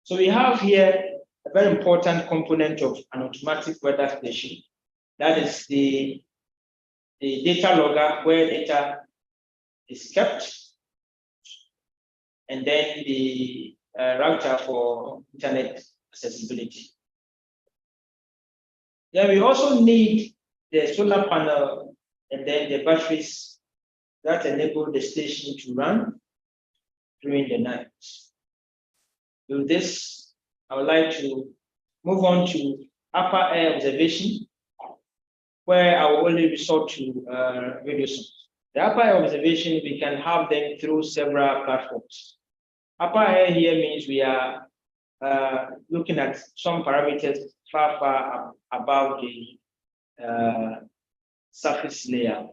So we have here a very important component of an automatic weather station. That is the data logger, where data is kept, and then the router for internet accessibility. Then we also need the solar panel and then the batteries that enable the station to run during the night. With this, I would like to move on to upper air observation, where I will only resort to radio sources. The upper air observation, we can have them through several platforms. Upper air here means we are looking at some parameters far above the surface layer.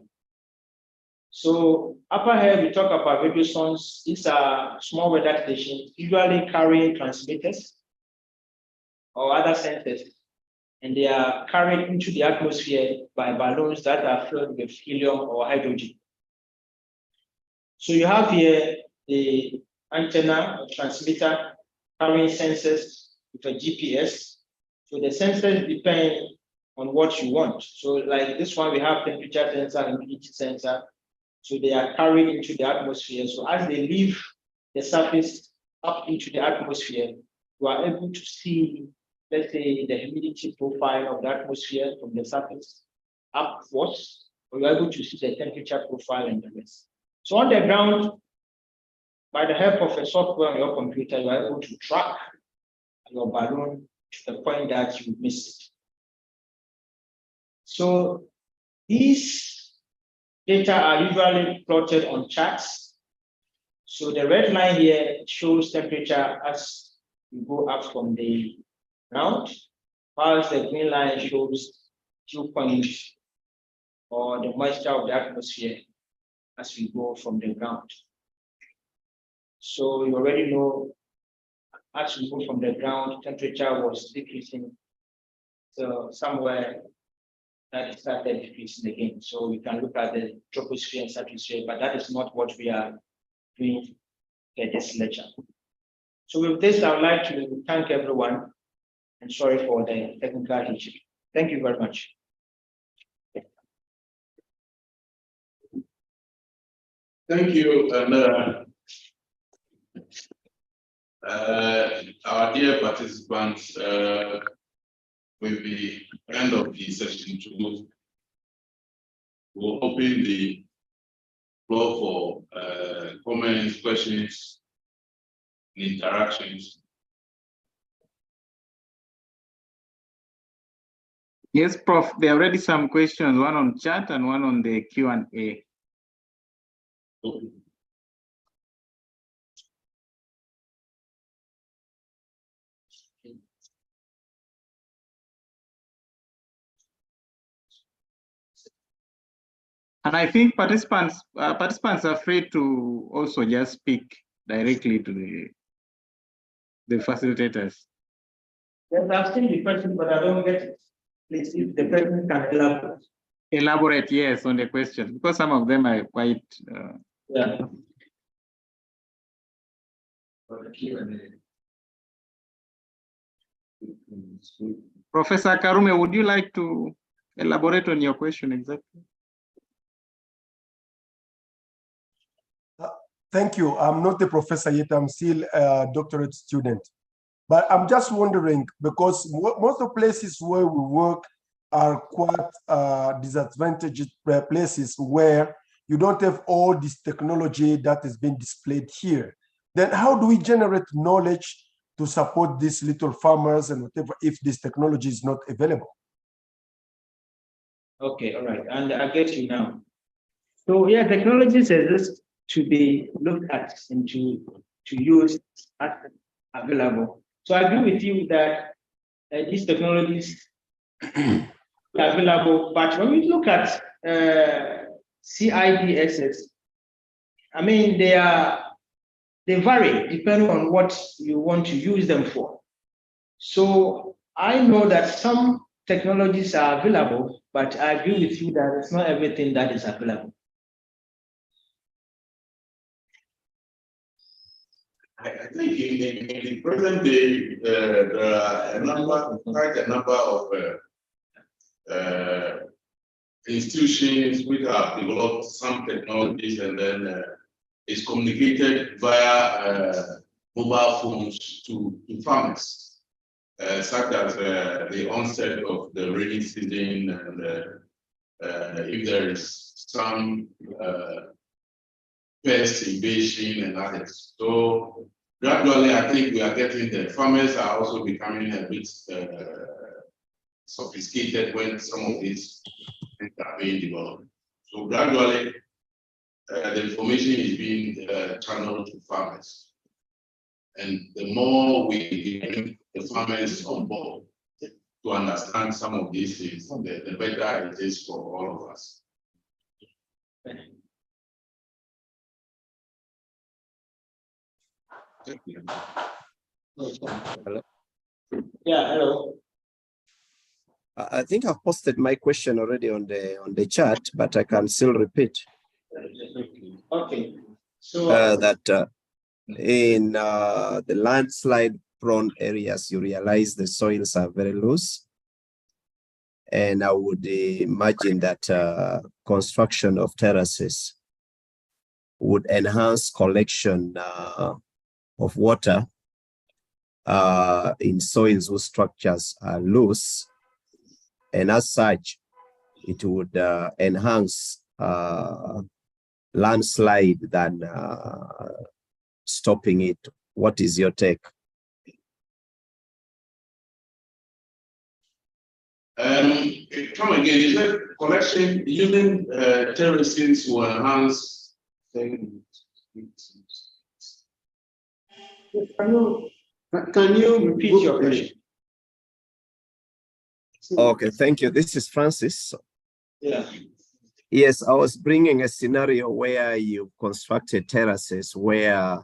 So upper air, we talk about radio sons. These are small weather stations, usually carrying transmitters or other sensors, and they are carried into the atmosphere by balloons that are filled with helium or hydrogen. So you have here the antenna or transmitter carrying sensors with a GPS. So the sensors depend on what you want. So like this one, we have temperature sensor and humidity sensor. So they are carried into the atmosphere. So as they leave the surface up into the atmosphere, you are able to see, let's say, the humidity profile of the atmosphere from the surface upwards, or you're able to see the temperature profile and the rest. So on the ground, by the help of a software on your computer, you are able to track your balloon to the point that you miss it. So these data are usually plotted on charts. So the red line here shows temperature as you go up from the ground, whilst the green line shows dew point or the moisture of the atmosphere as we go from the ground. So you already know, as we move from the ground, temperature was decreasing. So somewhere that started decreasing again. So we can look at the troposphere and stratosphere, but that is not what we are doing in this lecture. So with this, I would like to thank everyone and sorry for the technical issue. Thank you very much. Thank you, and our dear participants, with the end of the session to move, we'll open the floor for comments, questions, and interactions. Yes, Prof. There are already some questions, one on chat and one on the Q&A. Okay. And I think participants are free to also just speak directly to the facilitators. Yes, I've seen the question, but I don't get it. Please, if the person can elaborate. Elaborate, yes, on the question, because some of them are quite. Yeah. Professor Karume, would you like to elaborate on your question exactly? Thank you. I'm not a professor yet. I'm still a doctorate student. But I'm just wondering, because most of the places where we work are quite disadvantaged places where you don't have all this technology that is being displayed here. Then how do we generate knowledge to support these little farmers and whatever if this technology is not available? Okay, all right, and I get you now. So yeah, technologies exist to be looked at and to use as available. So I agree with you that these technologies are available, but when we look at CIDSs, I mean they vary depending on what you want to use them for. So I know that some technologies are available, but I agree with you that it's not everything that is available. I think in the present day, there are quite a number of institutions which have developed some technologies and then it's communicated via mobile phones to farmers, such as the onset of the rainy season and if there is some pest invasion and others. So gradually, I think we are getting there. Farmers are also becoming a bit sophisticated when some of these things are being developed. So gradually, the information is being channeled to farmers. And the more we get the farmers on board to understand some of these things, the better it is for all of us. Hello. Yeah, hello. I think I've posted my question already on the chat, but I can still repeat. Okay. So that in the landslide prone areas, you realize the soils are very loose. And I would imagine that construction of terraces would enhance collection of water in soils whose structures are loose. And as such, it would enhance landslide than stopping it. What is your take? Come again, is that collection using terraces to enhance things? Can you repeat your question? Okay, thank you. This is Francis. Yeah. Yes, I was bringing a scenario where you constructed terraces where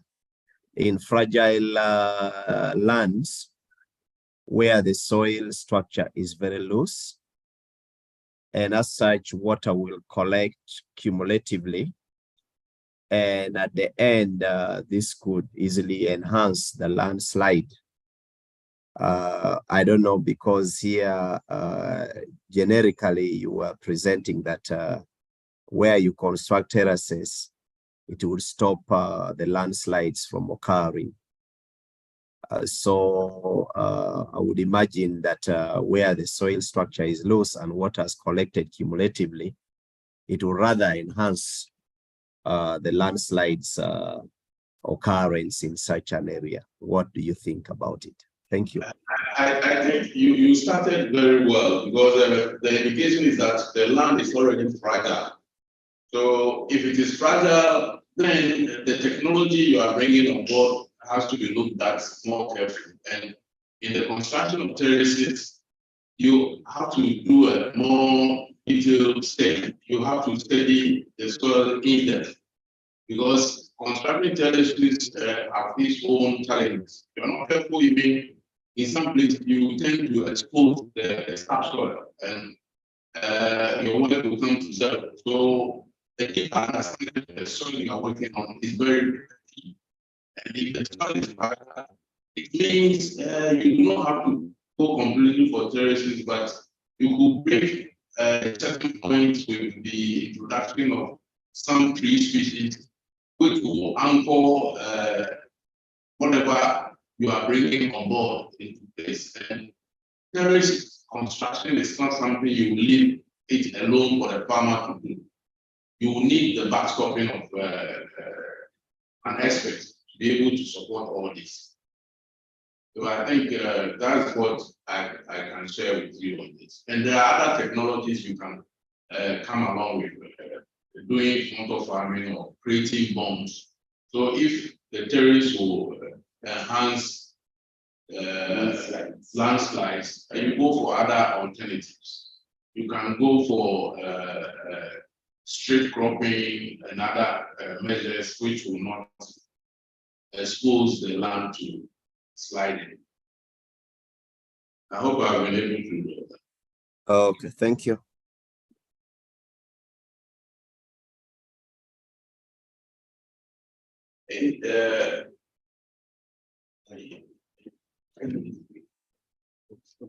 in fragile lands where the soil structure is very loose, and as such, water will collect cumulatively. And at the end, this could easily enhance the landslide. I don't know, because here, generically, you are presenting that where you construct terraces, it will stop the landslides from occurring. So I would imagine that where the soil structure is loose and water is collected cumulatively, it will rather enhance the landslides occurrence in such an area. What do you think about it? Thank you. I think you started very well, because the indication is that the land is already fragile. So if it is fragile, then the technology you are bringing on board has to be looked at more carefully. And in the construction of terraces, you have to do a more detailed study. You have to study the soil in depth, because constructing terraces have its own challenges. You're not careful, even in some places you tend to expose the subsoil and your water will come to zero. So the deep understanding of the soil you are working on is very key. And if the soil is bad, it means you do not have to go completely for terraces, but you will break certain points with the introduction of some tree species, which will anchor whatever you are bringing on board into place. And terrace construction is not something you leave it alone for the farmer to do. You will need the backstopping of an expert to be able to support all this. So I think that's what I can share with you on this. And there are other technologies you can come along with, doing contour farming or creating bombs. So if the terrace will enhance landslides, and you go for other alternatives. You can go for strip cropping and other measures which will not expose the land to sliding. I hope I've been able to do that. Okay, thank you.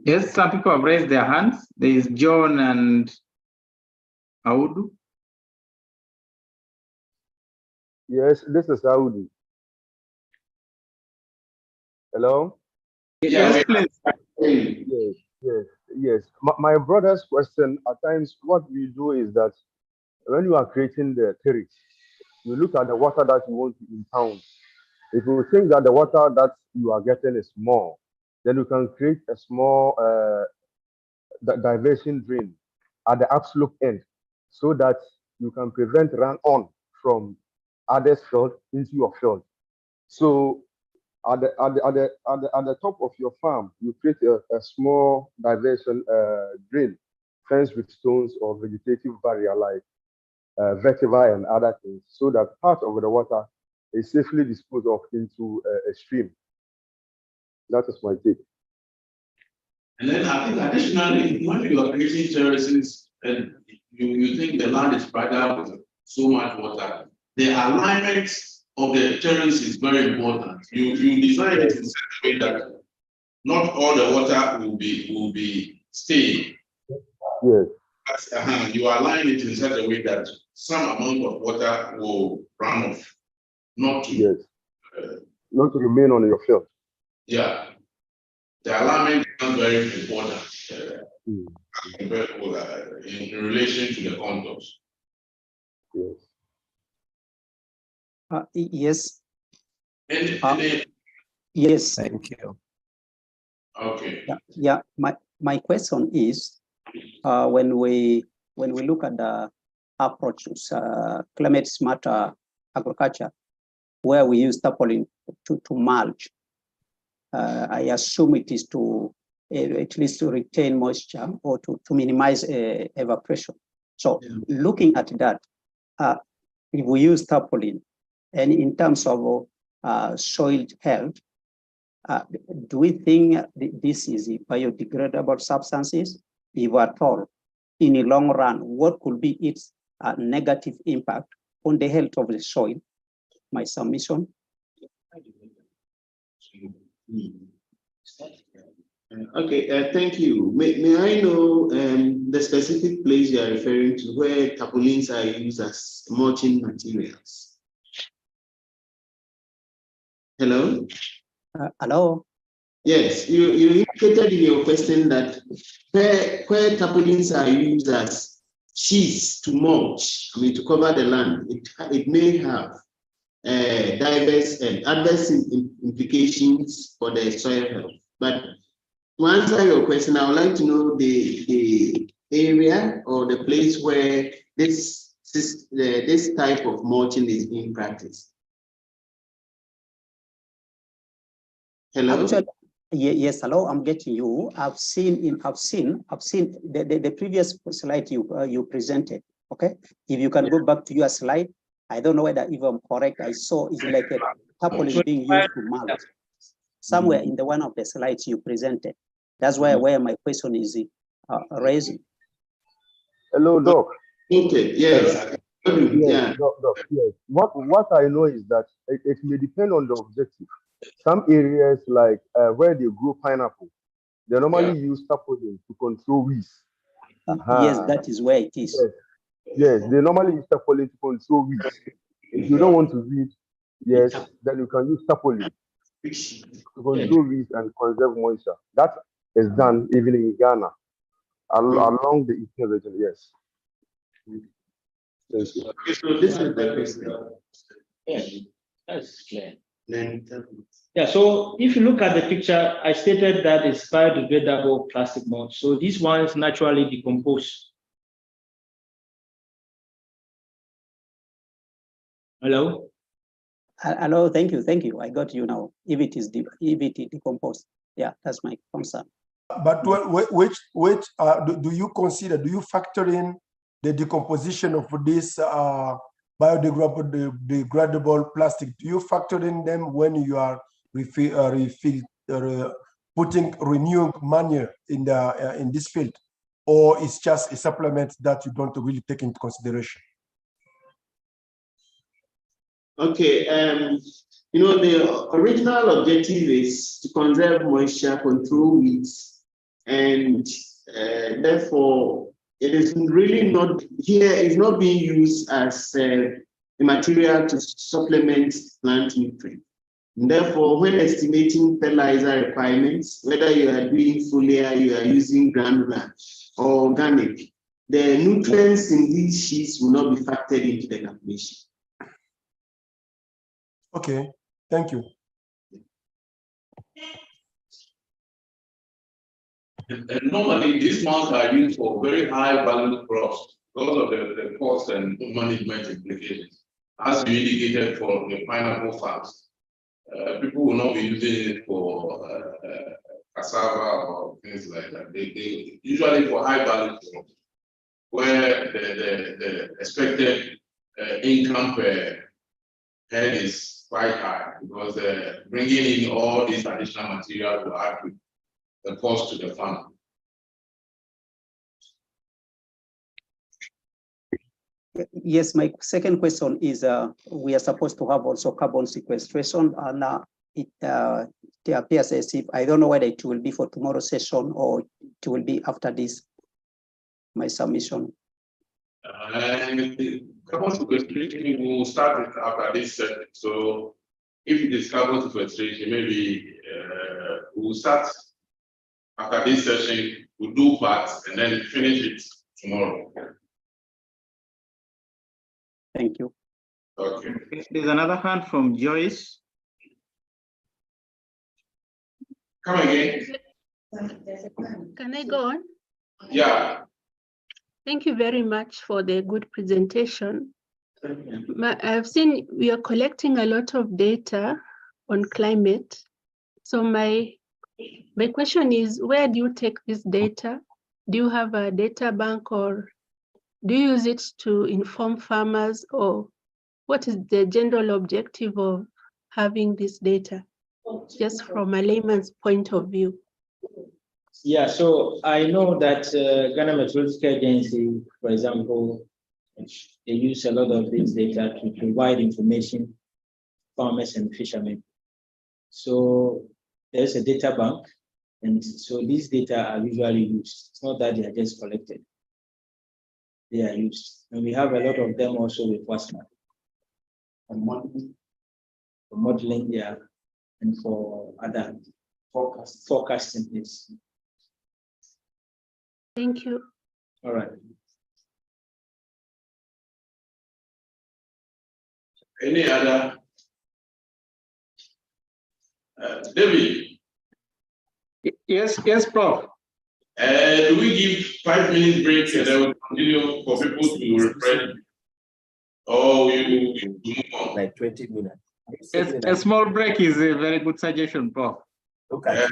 Yes, some people have raised their hands. There is John and Audu. Yes, this is Audi. Hello? Yes, please. Yes. My brother's question, at times, what we do is that when you are creating the terrace, you look at the water that you want to impound. If you think that the water that you are getting is small, then you can create a small diversion drain at the upslope end so that you can prevent run-on from others' field into your field. So at the top of your farm, you create a small diversion drain, fenced with stones or vegetative barrier like vetiver and other things, so that part of the water is safely disposed of into a stream. That is my take. And then I think additionally, when you are creating terraces and you think the land is fragile with so much water, the alignment of the terrace is very important. You design it in such a way that not all the water will be staying. Yes. You align it in such a way that some amount of water will run off, not to not to remain on your field. Yeah, the alignment is very important in relation to the contours. Yes. Yes. And yes. Thank you. Okay. Yeah. My question is, when we look at the approaches, climate smart agriculture, where we use tarpaulin to mulch, I assume it is to at least to retain moisture or to minimize evaporation. So looking at that, if we use tarpaulin, and in terms of soil health, do we think this is biodegradable substances? If at all, in the long run, what could be its negative impact on the health of the soil? My submission. Okay, thank you. May I know the specific place you are referring to where tarpaulins are used as mulching materials? Hello? Hello? Yes, you indicated in your question that where tarpaulins are used as sheets to mulch, to cover the land, it may have diverse and adverse implications for the soil health. But to answer your question, I would like to know the area or the place where this type of mulching is being practiced. Hello? Actually, yes, hello, I'm getting you. I've seen the previous slide you presented. Okay, if you can go back to your slide, I don't know whether if I'm correct. I saw it's like a tarpaulin being used to mulch somewhere in the one of the slides you presented. That's where my question is raising. Hello, Doc. Okay. Yes. Yes, Doc, yes. What I know is that it may depend on the objective. Some areas like where they grow pineapple, they normally use tarpaulin to control weeds. Yes, that is where it is. Yes, they normally use tarpaulin to control weeds. If you don't want to weed, yes, then you can use tarpaulin. control weeds and conserve moisture. That is done even in Ghana, along the eastern region. Yes. Thank you. Okay, so this is the question. Yes, that's clear. Yeah, so if you look at the picture, I stated that it's biodegradable plastic mulch. So these ones naturally decompose. Hello? Hello, thank you. I got you now. If it decomposed, yeah, that's my concern. But which do you consider? Do you factor in the decomposition of this biodegradable plastic? Do you factor in them when you are putting renewing manure in this field, or it's just a supplement that you don't really take into consideration? Okay, the original objective is to conserve moisture, control weeds, and therefore it is really not here. It's not being used as a material to supplement plant nutrients. And therefore, when estimating fertilizer requirements, whether you are doing foliar, you are using granular or organic, the nutrients in these sheets will not be factored into the calculation. Okay, thank you. And normally, these ones are used for very high value crops because of the cost and management implications. As you indicated for the pineapple farms, people will not be using it for cassava or things like that. They usually for high value crops, where the expected income per head is quite high, because bringing in all these additional material will add to the cost to the farmer. Yes, my second question is, we are supposed to have also carbon sequestration, and it appears as if, I don't know whether it will be for tomorrow's session or it will be after this, my submission. And carbon sequestration will start it after this session. So if it is carbon sequestration, maybe we'll start after this session, we'll do parts and then finish it tomorrow. Thank you. Okay. There's another hand from Joyce. Come again. Can I go on? Yeah. Thank you very much for the good presentation. I've seen we are collecting a lot of data on climate. So my question is, where do you take this data? Do you have a data bank, or do you use it to inform farmers, or what is the general objective of having this data, just from a layman's point of view? Yeah, so I know that Ghana Meteorological Agency, for example, they use a lot of this data to provide information to farmers and fishermen. So there's a data bank, and so these data are usually used. It's not that they are just collected. They are used. And we have a lot of them also with WASMA. For modeling, yeah, and for other forecasting this. Thank you. All right. Any other? David? Yes, Prof. Do we give 5 minutes break and then we'll continue for people to refresh? Or we move on? Like 20 minutes. A small break is a very good suggestion, Prof. Okay.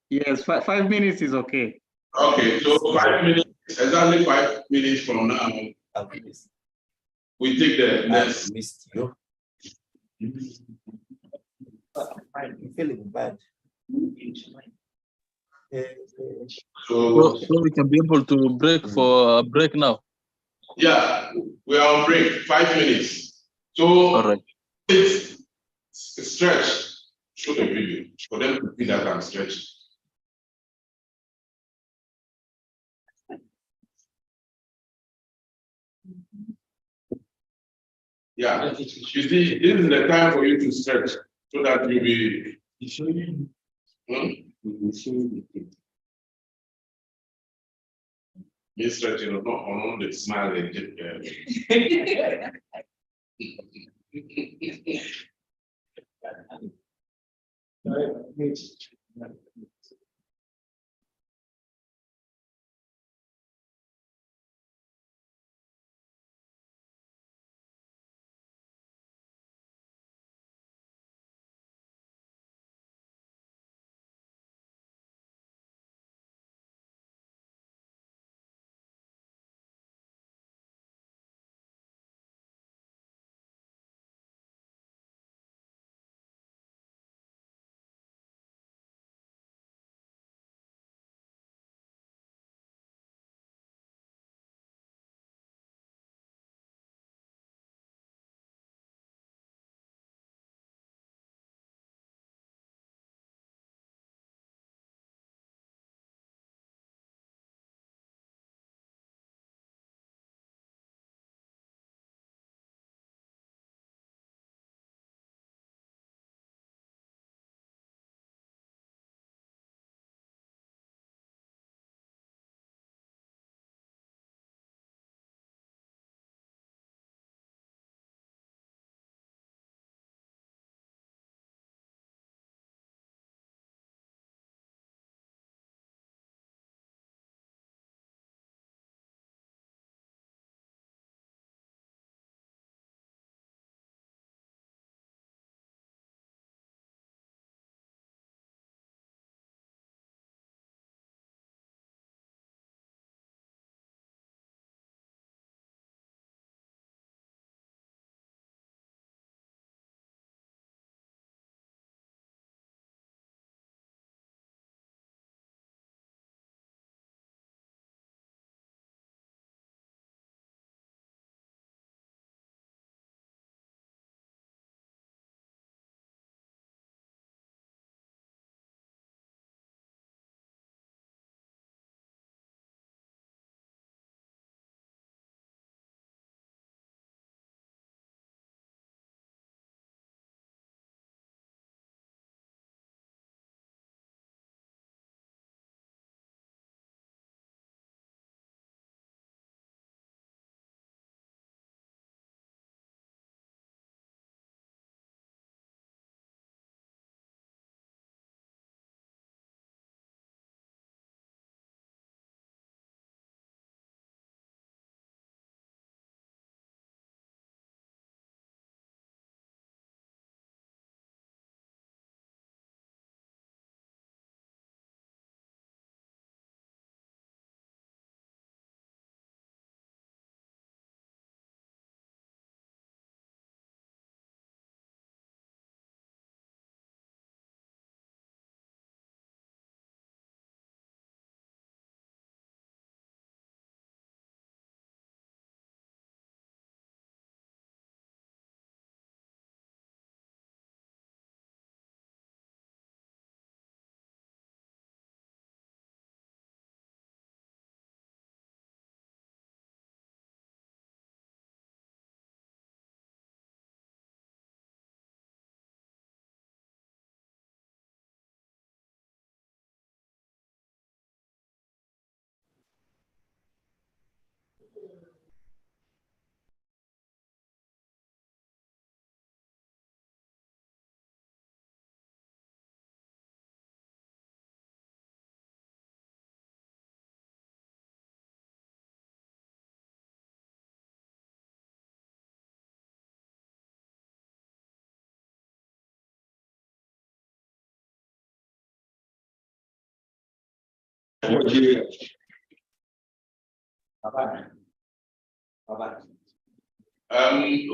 Yes, 5 minutes is okay. Okay, so 5 minutes, exactly 5 minutes from now, we take the next. Missed you. I'm feeling bad. So we can be able to break for a break now. Yeah, we are on break, 5 minutes. So all right. It's stretch. Show the video for them to see that I'm stretched. Yeah, you see, this is the time for you to stretch so that you'll be. Me stretching on the smile.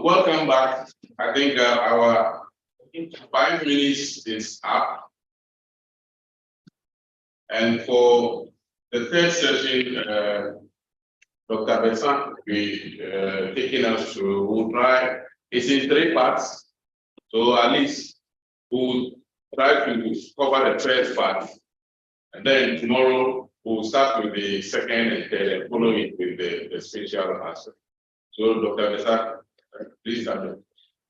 Welcome back. I think our 5 minutes is up. And for the third session, Dr. Besant will be taking us to, we'll try, it's in 3 parts. So at least we'll try to cover the first part. And then tomorrow we'll start with the second and third and follow it with the special answer. So Dr. Besant, Please start.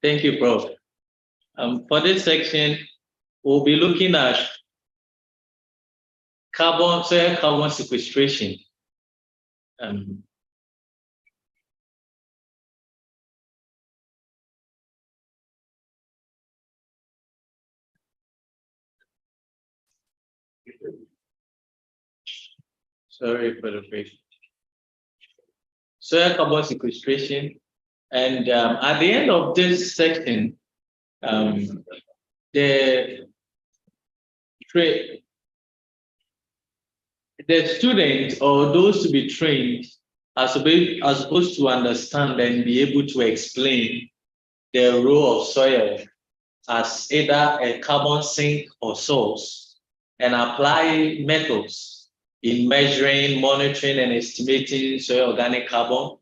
Thank you, Prof. For this section, we'll be looking at soil carbon sequestration. Sorry for the brief. Soil carbon sequestration. And at the end of this section, the students or those to be trained are supposed to understand and be able to explain the role of soil as either a carbon sink or source, and apply methods in measuring, monitoring, and estimating soil organic carbon,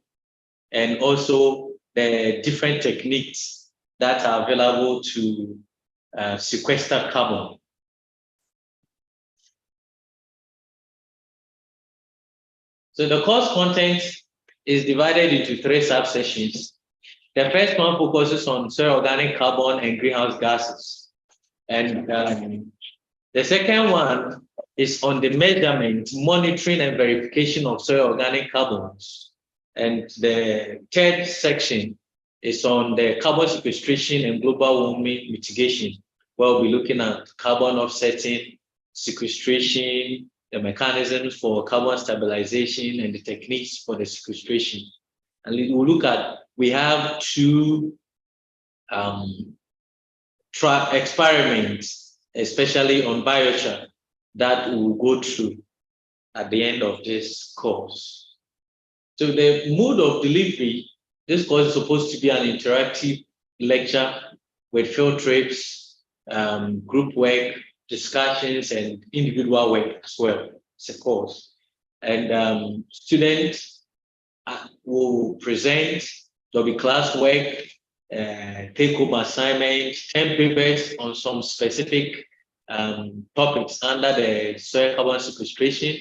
and also the different techniques that are available to sequester carbon. So the course content is divided into 3 subsections. The first one focuses on soil organic carbon and greenhouse gases. And the second one is on the measurement, monitoring, and verification of soil organic carbons. And the third section is on the carbon sequestration and global warming mitigation, where we'll be looking at carbon offsetting, sequestration, the mechanisms for carbon stabilization, and the techniques for the sequestration. And we'll look at, we have 2 experiments, especially on biochar, that we'll go through at the end of this course. So the mode of delivery, this course is supposed to be an interactive lecture with field trips, group work, discussions, and individual work as well. It's a course. And students will present, there'll be classwork, take-home assignments, 10 papers on some specific topics under the soil carbon sequestration,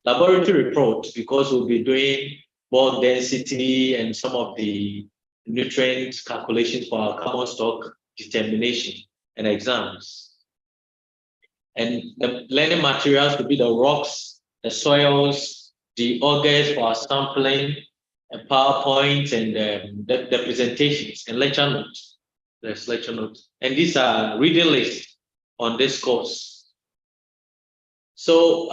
laboratory report, because we'll be doing bulk density and some of the nutrient calculations for our carbon stock determination, and exams. And the learning materials will be the rocks, the soils, the augers for our sampling, and PowerPoint, and the presentations and lecture notes. There's lecture notes. And these are reading lists on this course. So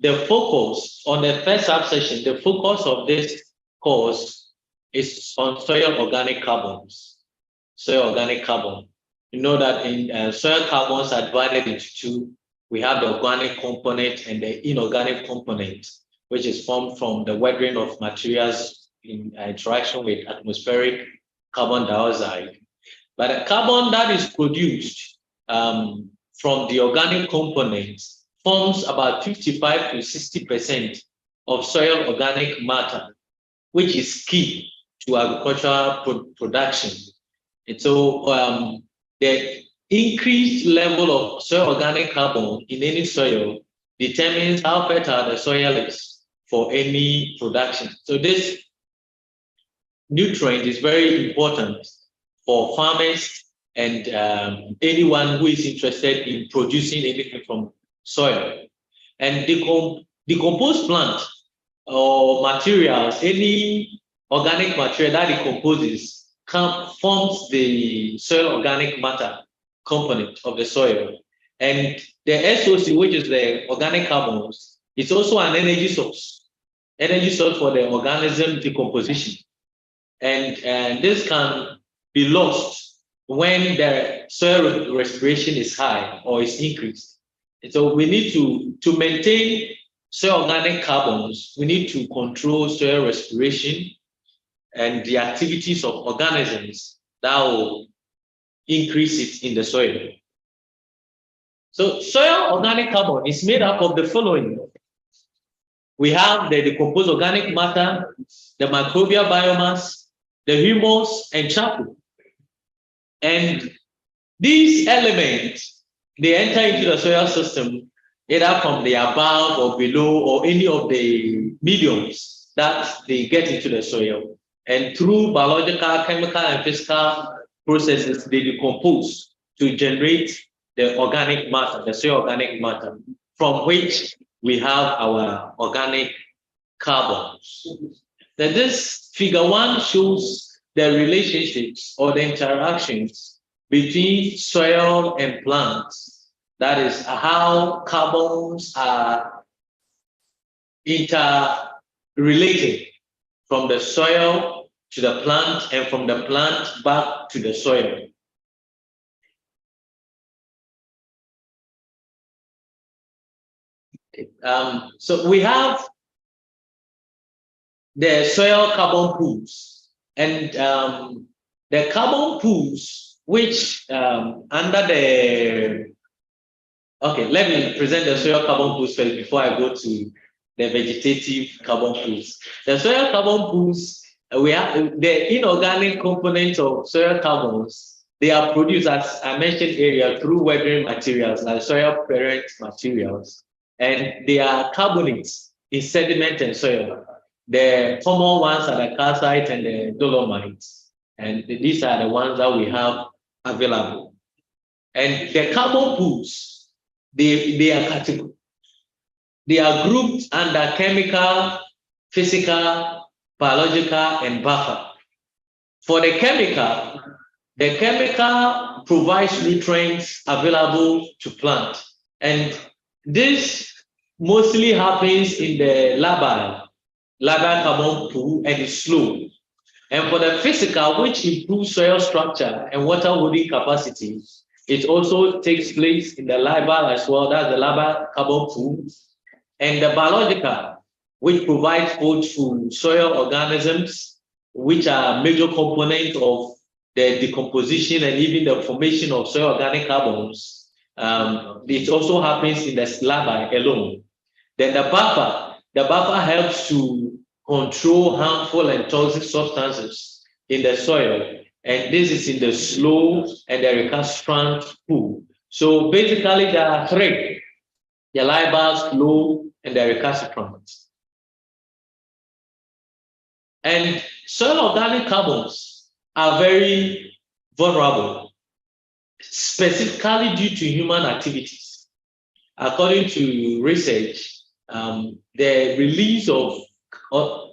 the focus on the first subsession, the focus of this course is on soil organic carbons. Soil organic carbon. You know that in soil carbons are divided into 2. We have the organic component and the inorganic component, which is formed from the weathering of materials in interaction with atmospheric carbon dioxide. But the carbon that is produced from the organic components forms about 55 to 60% of soil organic matter, which is key to agricultural production. And so the increased level of soil organic carbon in any soil determines how fertile the soil is for any production. So this nutrient is very important for farmers and anyone who is interested in producing anything from soil. And decomposed plant or materials, any organic material that decomposes forms the soil organic matter component of the soil. And the SOC, which is the organic carbons, is also an energy source for the organism decomposition. And this can be lost when the soil respiration is high or is increased. And so we need to maintain soil organic carbons, we need to control soil respiration and the activities of organisms that will increase it in the soil. So soil organic carbon is made up of the following. We have the decomposed organic matter, the microbial biomass, the humus, and charcoal. And these elements, they enter into the soil system either from the above or below or any of the mediums that they get into the soil. and through biological, chemical, and physical processes, they decompose to generate the organic matter, the soil organic matter, from which we have our organic carbons. Then this figure 1 shows the relationships or the interactions between soil and plants. That is how carbons are interrelated from the soil to the plant and from the plant back to the soil. So we have the soil carbon pools, and the carbon pools, which under the, okay, let me present the soil carbon pools first before I go to the vegetative carbon pools. The soil carbon pools, we have the inorganic component of soil carbons. They are produced, as I mentioned earlier, through weathering materials like soil parent materials, and they are carbonates in sediment and soil. The common ones are the calcite and the dolomites, and these are the ones that we have available. And the carbon pools, they are grouped under chemical, physical, biological, and buffer. For the chemical provides nutrients available to plant, and this mostly happens in the labile carbon pool and is slow. And for the physical, which improves soil structure and water holding capacity, it also takes place in the labile as well. That's the labile carbon pool. And the biological, which provides food for soil organisms, which are major components of the decomposition and even the formation of soil organic carbons. It also happens in the labile alone. Then the buffer helps to control harmful and toxic substances in the soil. And this is in the slow and the recalcitrant pool. So basically there are three: the labile, slow, and the recalcitrant. And soil organic carbons are very vulnerable, specifically due to human activities. According to research, the release of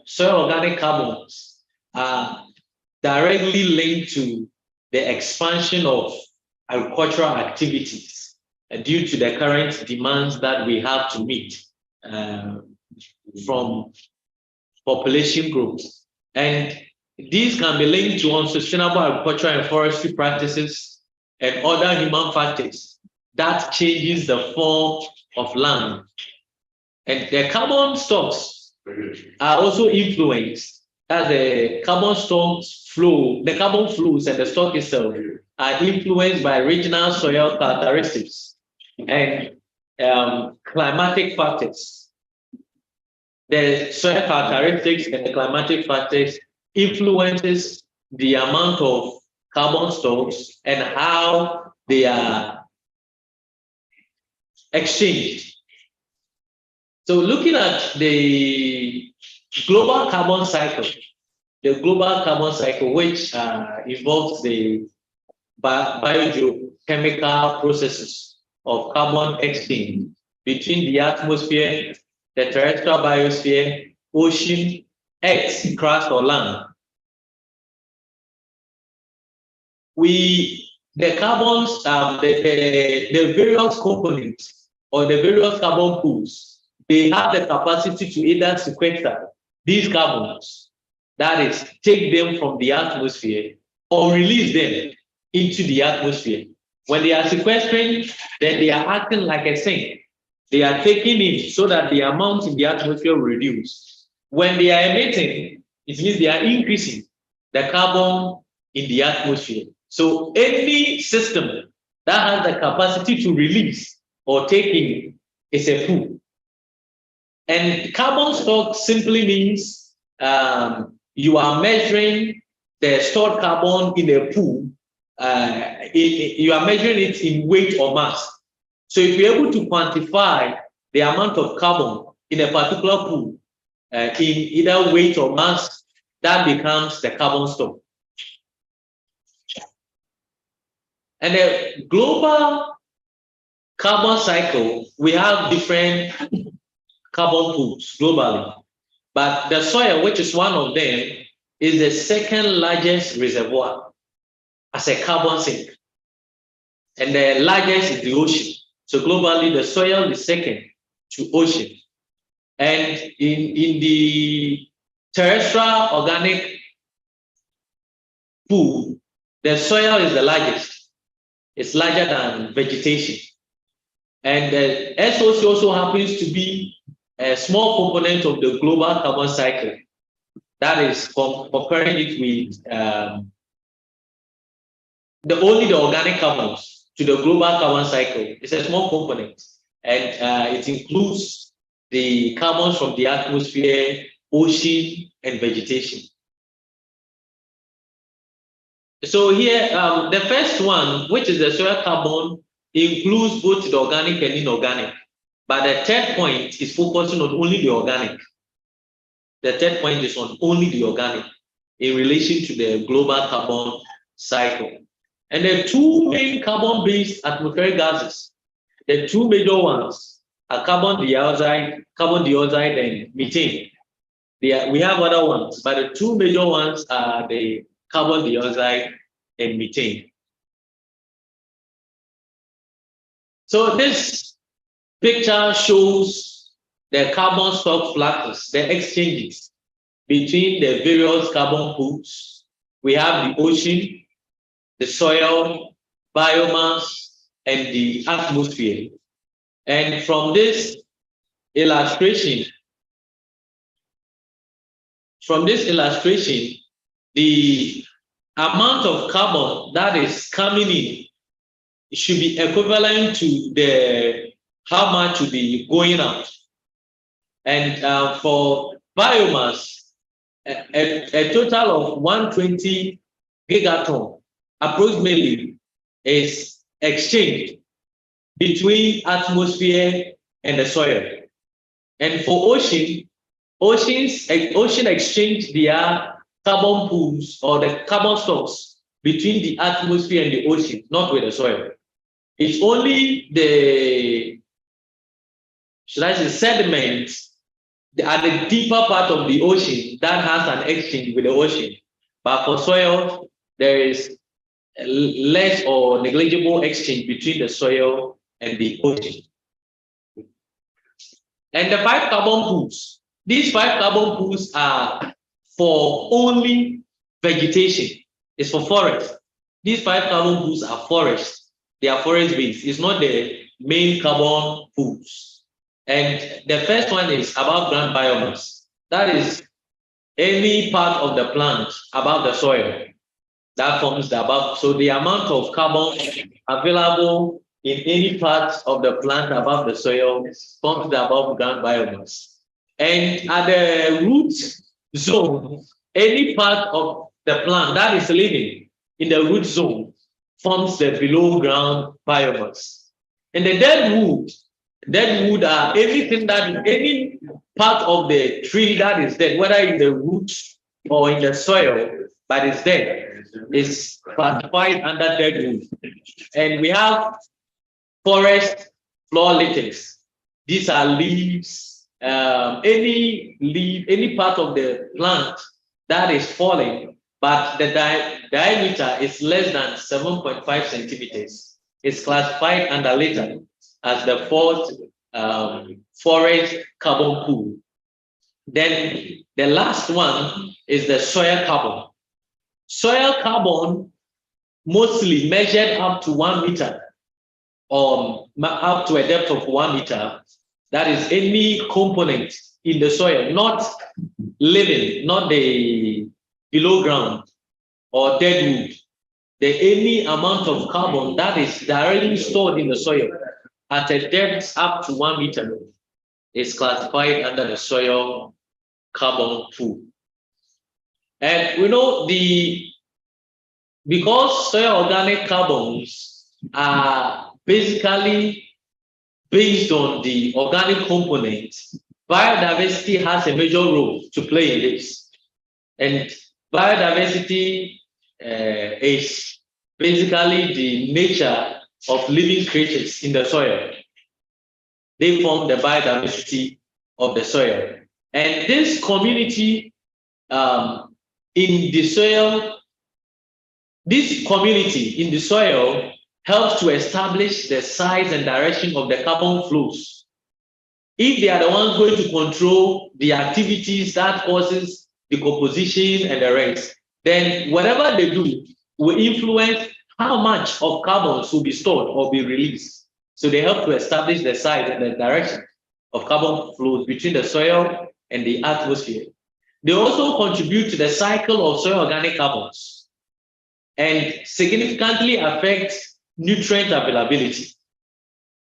soil organic carbons are directly linked to the expansion of agricultural activities due to the current demands that we have to meet from population growth. And these can be linked to unsustainable agricultural and forestry practices and other human factors that changes the form of land. And the carbon stocks are also influenced as the carbon stocks flow, the carbon flows and the stock itself are influenced by regional soil characteristics and climatic factors. The soil characteristics and the climatic factors influences the amount of carbon stocks and how they are exchanged. So looking at the global carbon cycle, which involves the biogeochemical processes of carbon exchange between the atmosphere, the terrestrial biosphere, ocean, earth, crust, or land. The carbons, the various components or the various carbon pools, they have the capacity to either sequester these carbons, that is, take them from the atmosphere, or release them into the atmosphere. When they are sequestering, then they are acting like a sink. They are taking it so that the amount in the atmosphere will reduce. When they are emitting, it means they are increasing the carbon in the atmosphere. So any system that has the capacity to release or take in is a pool. And carbon stock simply means you are measuring the stored carbon in a pool. You are measuring it in weight or mass. So if you're able to quantify the amount of carbon in a particular pool in either weight or mass, that becomes the carbon stock. And the global carbon cycle, we have different carbon pools globally, but the soil, which is one of them, is the second largest reservoir as a carbon sink. And the largest is the ocean. So globally, the soil is second to ocean. And in the terrestrial organic pool, the soil is the largest. It's larger than vegetation. And the SOC also happens to be a small component of the global carbon cycle. That is comparing it with only the organic carbons to the global carbon cycle. It's a small component, and it includes the carbons from the atmosphere, ocean, and vegetation. So here, the first one, which is the soil carbon, includes both the organic and inorganic. But the third point is focusing on only the organic. The third point is on only the organic in relation to the global carbon cycle. And the two main carbon-based atmospheric gases, the two major ones are carbon dioxide, and methane. We have other ones, but the two major ones are the carbon dioxide and methane. So this picture shows the carbon stock fluxes, the exchanges between the various carbon pools. We have the ocean, the soil, biomass, and the atmosphere. And from this illustration, the amount of carbon that is coming in should be equivalent to how much will be going out. And for biomass, a total of 120 gigaton approximately is exchanged between atmosphere and the soil. And for ocean exchange their carbon pools or the carbon stocks between the atmosphere and the ocean, not with the soil. It's only the sediments at the deeper part of the ocean that has an exchange with the ocean. But for soil, there is less or negligible exchange between the soil and the ocean. And the 5 carbon pools, these 5 carbon pools are for only vegetation. It's for forest. These 5 carbon pools are forest. They are forest-based. It's not the main carbon pools. And the first one is above ground biomass. That is any part of the plant above the soil. That forms the above. So the amount of carbon available in any part of the plant above the soil forms the above ground biomass. And at the root zone, any part of the plant that is living in the root zone forms the below ground biomass. And the dead wood are any part of the tree that is dead, whether in the root or in the soil, but it's dead, is classified under dead wood. And we have forest floor lichens. These are leaves, any part of the plant that is falling, but the diameter is less than 7.5 centimeters. It's classified under lichen as the fourth forest carbon pool. Then the last one is the soil carbon. Soil carbon mostly measured up to 1 meter or up to a depth of 1 meter. That is any component in the soil, not living, not the below ground or dead wood. Any amount of carbon that is directly stored in the soil at a depth up to 1 meter is classified under the soil carbon pool. And we know because soil organic carbons are basically based on the organic component, biodiversity has a major role to play in this. And biodiversity is basically the nature of living creatures in the soil. They form the biodiversity of the soil. And this community in the soil, helps to establish the size and direction of the carbon flows. If they are the ones going to control the activities that causes decomposition and the rest, then whatever they do will influence how much of carbons will be stored or be released. So they help to establish the size and the direction of carbon flows between the soil and the atmosphere. They also contribute to the cycle of soil organic carbons and significantly affect nutrient availability.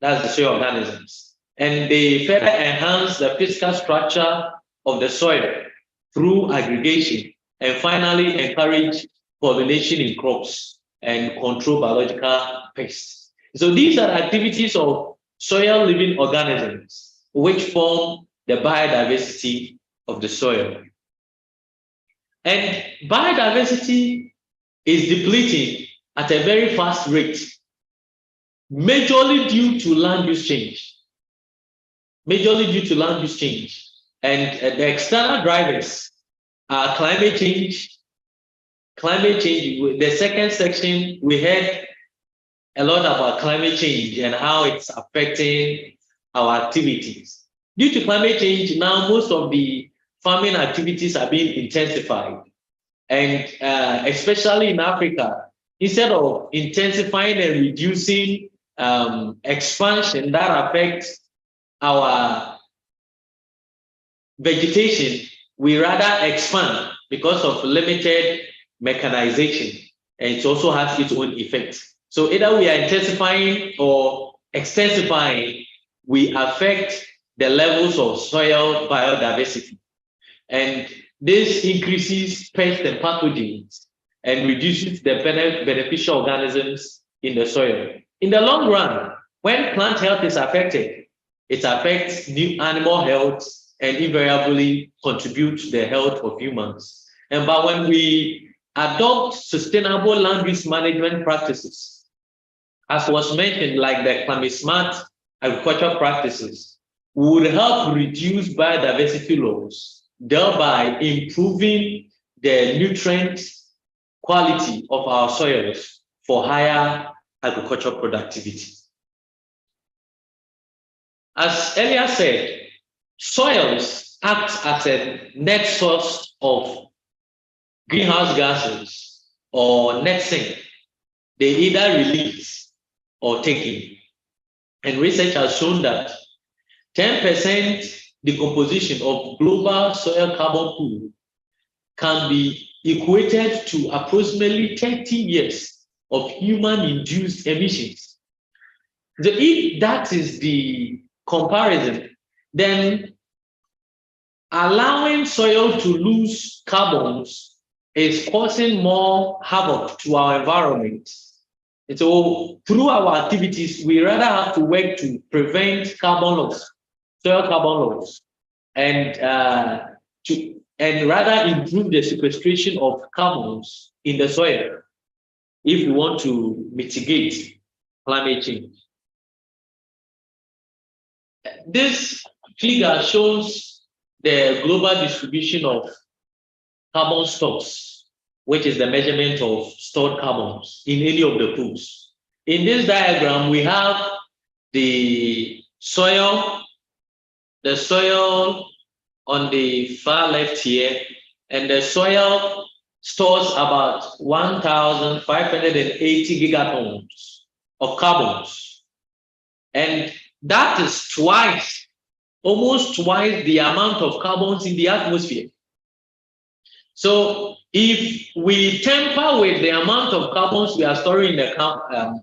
That's the soil organisms. And they further enhance the physical structure of the soil through aggregation, and finally encourage pollination in crops and control biological pests. So these are activities of soil living organisms which form the biodiversity of the soil. And biodiversity is depleting at a very fast rate, majorly due to land use change. And the external drivers are climate change. The second section, we heard a lot about climate change and how it's affecting our activities. Due to climate change, now most of the farming activities are being intensified. And especially in Africa, instead of intensifying and reducing expansion that affects our vegetation, we rather expand because of limited mechanization, and it also has its own effects. So either we are intensifying or extensifying, we affect the levels of soil biodiversity. And this increases pests and pathogens and reduces the beneficial organisms in the soil. In the long run, when plant health is affected, it affects new animal health and invariably contributes to the health of humans. But when we adopt sustainable land use management practices, as was mentioned, like the climate smart agricultural practices, would help reduce biodiversity loss, thereby improving the nutrient quality of our soils for higher agricultural productivity. As earlier said, soils act as a net source of greenhouse gases or net sink. They either release or take in. And research has shown that 10% decomposition of global soil carbon pool can be equated to approximately 30 years of human-induced emissions. So if that is the comparison, then allowing soil to lose carbons is causing more havoc to our environment. And so through our activities, we rather have to work to prevent carbon loss, soil carbon loss, and rather improve the sequestration of carbons in the soil if we want to mitigate climate change. This figure shows the global distribution of carbon stocks, which is the measurement of stored carbons in any of the pools. In this diagram, we have the soil on the far left here, and the soil stores about 1,580 gigatons of carbons. And that is almost twice the amount of carbons in the atmosphere. So if we temper with the amount of carbons we are storing in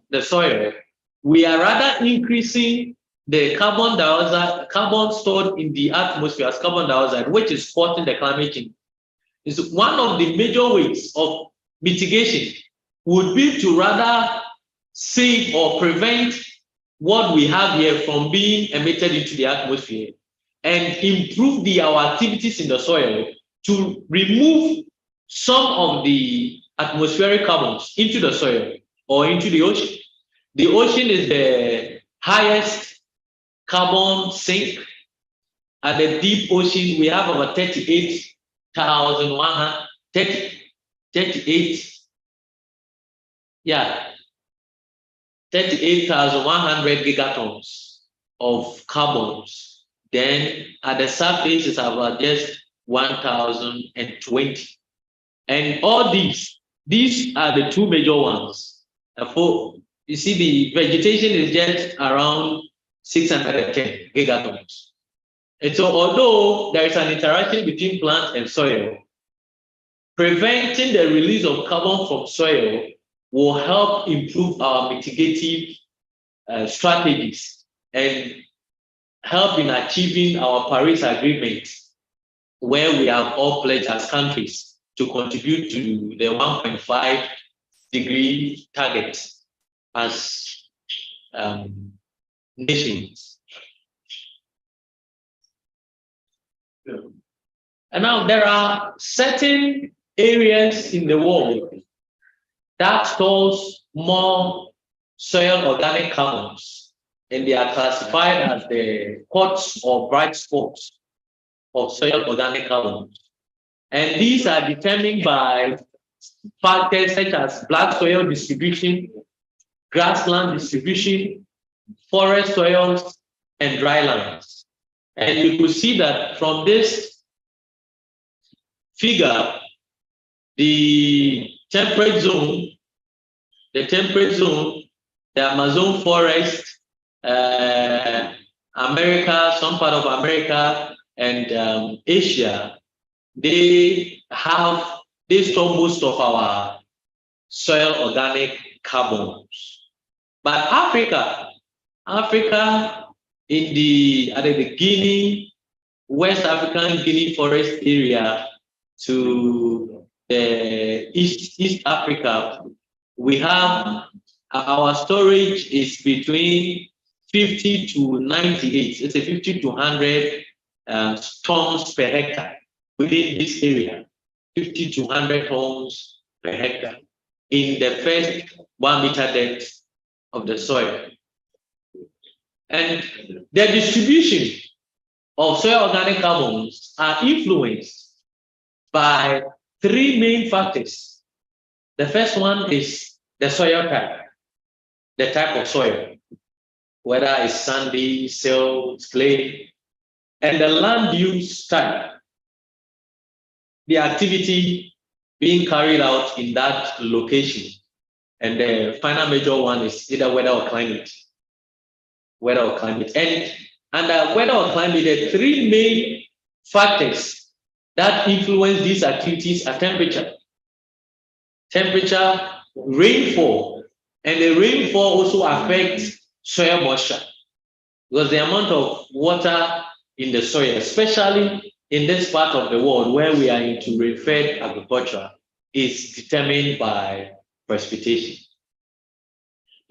the soil, we are rather increasing the carbon stored in the atmosphere as carbon dioxide, which is causing the climate change. It's one of the major ways of mitigation would be to rather save or prevent what we have here from being emitted into the atmosphere and improve our activities in the soil to remove some of the atmospheric carbons into the soil or into the ocean. The ocean is the highest carbon sink. At the deep ocean, we have about 38,100 gigatons of carbons. Then at the surface, it's about just 1,020. And all these are the two major ones. You see, the vegetation is just around 610 gigatons. And so although there is an interaction between plant and soil, preventing the release of carbon from soil will help improve our mitigative strategies and help in achieving our Paris Agreement, where we have all pledged as countries to contribute to the 1.5-degree target as nations. And now there are certain areas in the world that stores more soil organic carbons, and they are classified as the hots or bright spots of soil organic carbons. And these are determined by factors such as black soil distribution, grassland distribution, forest soils, and dry lands. And you could see that from this figure, the temperate zone, the Amazon forest, America, some part of America, and Asia, they store most of our soil organic carbons. But Africa in the Guinea, West African Guinea forest area to the East Africa, we have our storage is between 50 to 98. It's a 50 to 100 tons per hectare within this area. 50 to 100 tons per hectare in the first 1 meter depth of the soil. And the distribution of soil organic carbons are influenced by three main factors. The first one is the soil type, the type of soil, whether it's sandy, silt, clay, and the land use type, the activity being carried out in that location. And the final major one is either weather or climate. Weather or climate. And under weather or climate, the three main factors that influence these activities are temperature, rainfall, and the rainfall also affects soil moisture, because the amount of water in the soil, especially in this part of the world where we are into rain-fed agriculture, is determined by precipitation.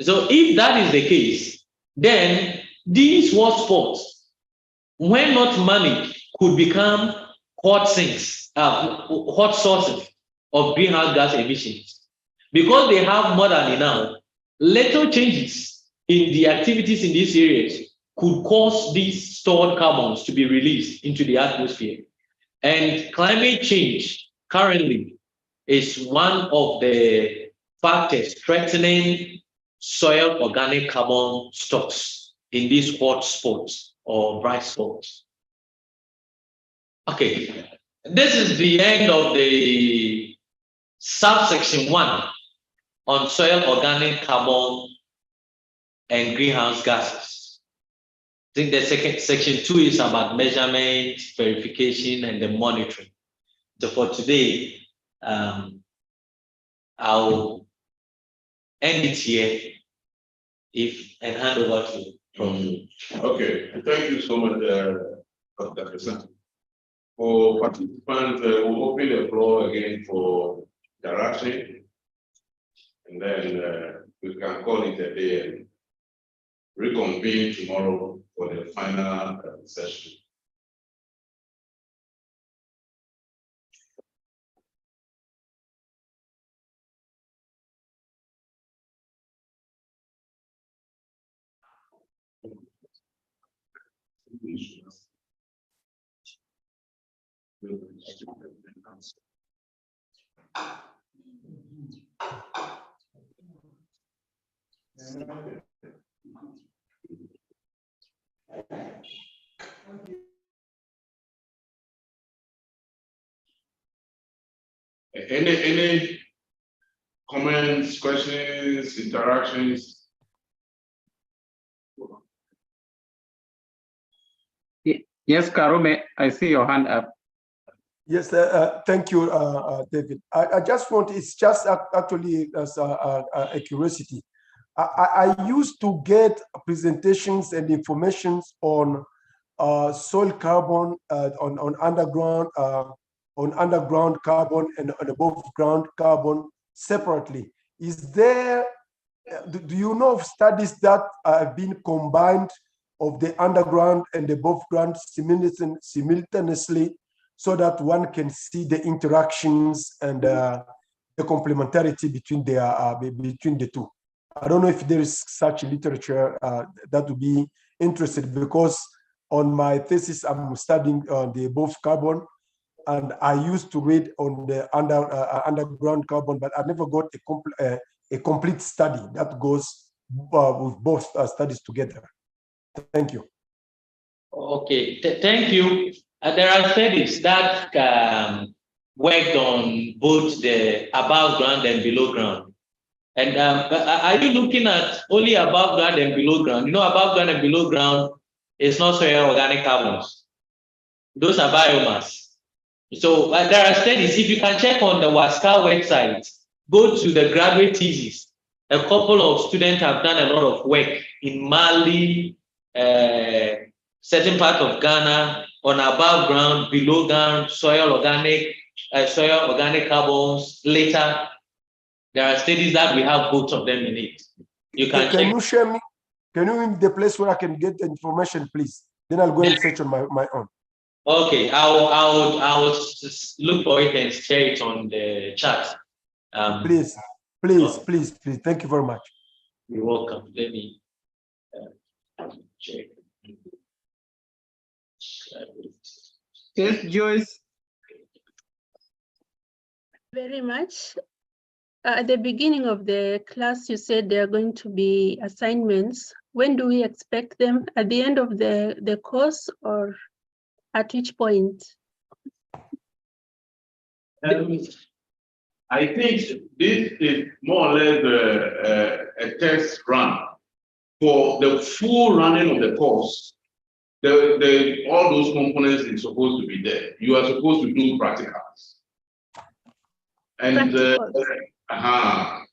So if that is the case, then these hot spots, when not managed, could become hot sinks, hot sources of greenhouse gas emissions. Because they have more than enough, little changes in the activities in these areas could cause these stored carbons to be released into the atmosphere. And climate change currently is one of the factors threatening soil organic carbon stocks in these hot spots or bright spots. Okay, this is the end of the subsection 1 on soil organic carbon and greenhouse gases. I think the second section 2 is about measurement, verification, and the monitoring. So for today, I'll end it here and hand over to Prof. Okay, thank you so much, Dr. Present. For participants, we'll open the floor again for interaction, and then we can call it a day and reconvene tomorrow for the final session. Any comments, questions, interactions? Yes, Karume, I see your hand up. Yes, thank you, David. I just want, it's just actually as a curiosity. I used to get presentations and informations on soil carbon, on underground carbon and on above ground carbon separately. Is there, do you know of studies that have been combined of the underground and the above ground simultaneously, so that one can see the interactions and the complementarity between the two? I don't know if there is such literature that would be interested, because on my thesis I'm studying the above carbon, and I used to read on the underground carbon, but I never got a complete study that goes with both studies together. Thank you. Okay, thank you. There are studies that worked on both the above ground and below ground. And are you looking at only above ground and below ground? You know, above ground and below ground is not soil organic carbons. Those are biomass. So there are studies. If you can check on the WASCA website, go to the graduate thesis. A couple of students have done a lot of work in Mali, certain part of Ghana, on above ground, below ground, soil organic carbons. Later, there are studies that we have both of them in it. You can check. You share me? Can you give me the place where I can get the information, please? Then I'll go and search on my own. Okay, I'll look for it and share it on the chat. Please. Thank you very much. You're welcome. Let me check. Yes, Joyce. Very much. At the beginning of the class, you said there are going to be assignments. When do we expect them? At the end of the course, or at which point? I think this is more or less a test run. For the full running of the course, all those components are supposed to be there. You are supposed to do practicals. And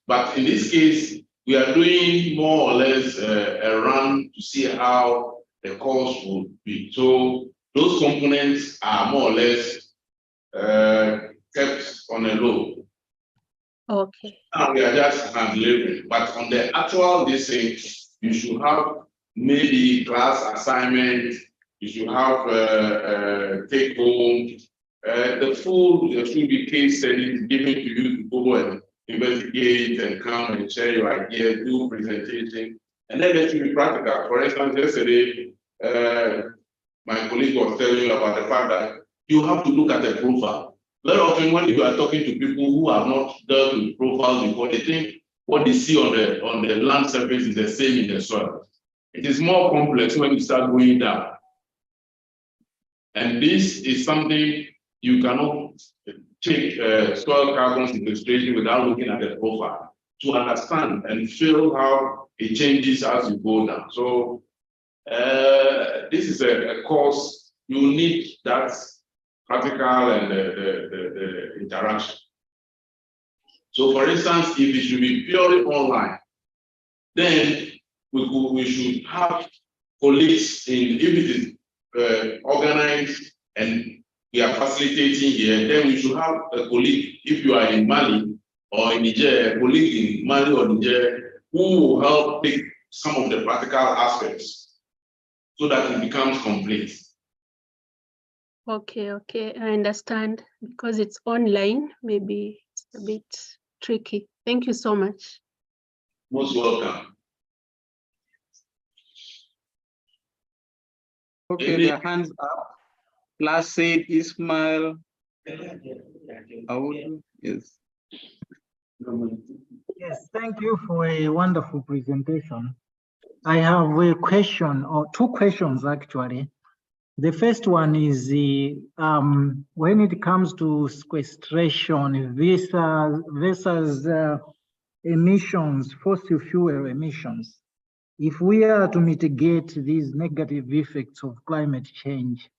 but in this case, we are doing more or less a run to see how the course will be. So those components are more or less kept on a low. Okay. And we are just delivering. But on the actual this thing, you should have maybe class assignment. You should have take home. The full, there should be case studies given to you to go and investigate and come and share your ideas, do presentation, and then there should be practical. For instance, yesterday, my colleague was telling you about the fact that you have to look at the profile. Very often when you are talking to people who have not dealt with profiles before, they think what they see on the land surface is the same in the soil. It is more complex when you start going down. And this is something you cannot take soil carbon sequestration without looking at the profile to understand and feel how it changes as you go down. So this is a course you need that practical and the interaction. So for instance, if it should be purely online, then we should have colleagues in, if it is organized and we are facilitating here, then we should have a colleague, if you are in Mali or in Niger, a colleague in Mali or Niger, who will help take some of the practical aspects so that it becomes complete. Okay, I understand. Because it's online, maybe it's a bit tricky. Thank you so much. Most welcome. Okay, their hands up. Placid, Ismail, Audu, yes. Yes, thank you for a wonderful presentation. I have a question, or two questions actually. The first one is when it comes to sequestration versus emissions, fossil fuel emissions. If we are to mitigate these negative effects of climate change,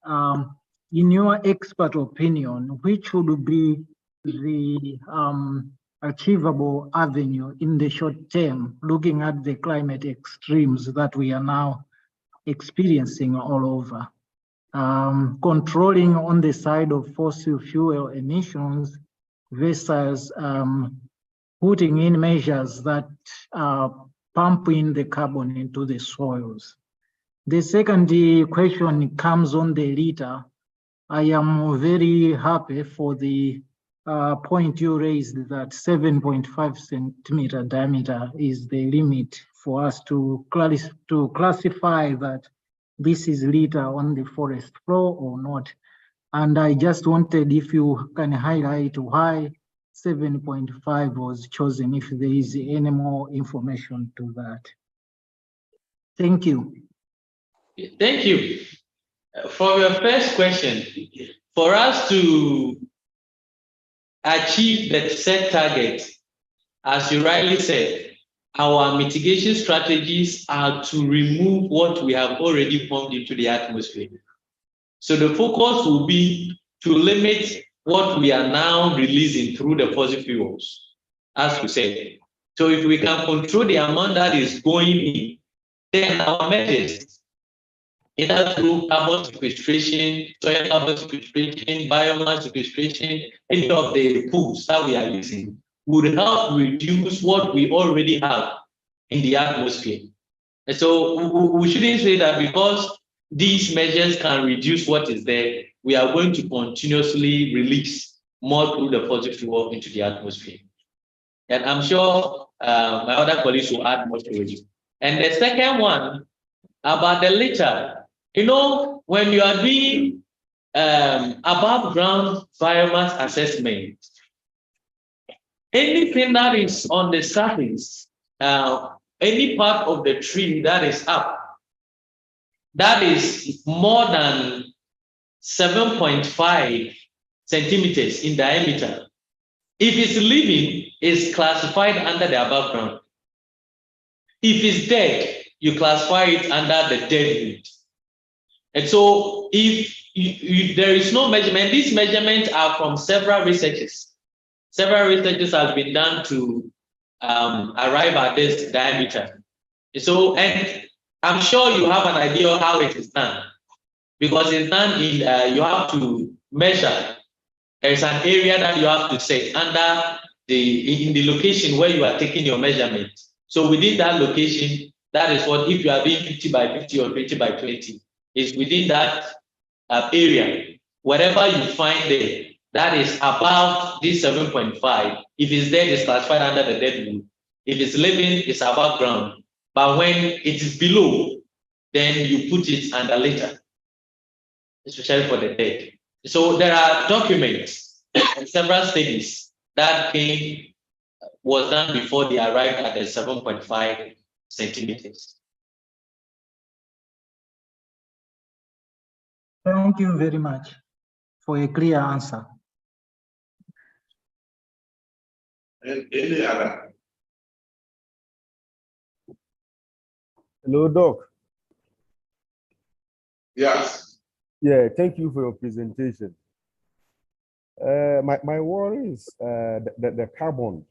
in your expert opinion, which would be the achievable avenue in the short term, looking at the climate extremes that we are now experiencing all over? Controlling on the side of fossil fuel emissions versus putting in measures that pump in the carbon into the soils. The second question comes on the litter. I am very happy for the point you raised that 7.5 centimeter diameter is the limit for us to classify that this is litter on the forest floor or not. And I just wanted if you can highlight why 7.5 was chosen, if there is any more information to that. Thank you. Thank you. For your first question, for us to achieve the set target, as you rightly said, our mitigation strategies are to remove what we have already pumped into the atmosphere. So the focus will be to limit what we are now releasing through the fossil fuels, as we said. So if we can control the amount that is going in, then our measures, either through carbon sequestration, soil carbon sequestration, biomass sequestration, any of the pools that we are using, would help reduce what we already have in the atmosphere. And so we shouldn't say that because these measures can reduce what is there, we are going to continuously release more through the fossil fuel into the atmosphere. And I'm sure my other colleagues will add more to it. And the second one, about the litter, you know, when you are doing above ground biomass assessment, anything that is on the surface, any part of the tree that is up, that is more than 7.5 centimeters in diameter, if it's living, it's classified under the above ground. If it's dead, you classify it under the dead wood. And so if there is no measurement, these measurements are from several researches. Several researches have been done to arrive at this diameter. So, and I'm sure you have an idea of how it is done, because it's done in, you have to measure. There's an area that you have to set under in the location where you are taking your measurement. So within that location, that is what, if you are doing 50 by 50 or 20 by 20, is within that area. Whatever you find there, that is above this 7.5. If it's dead, it's classified under the dead wood. If it's living, it's above ground. But when it is below, then you put it under litter, especially for the dead. So there are documents and several studies that was done before they arrived at the 7.5 centimeters. Thank you very much for a clear answer. And any other? Hello, Doc. Yes. Yeah, thank you for your presentation. My worry is the carbon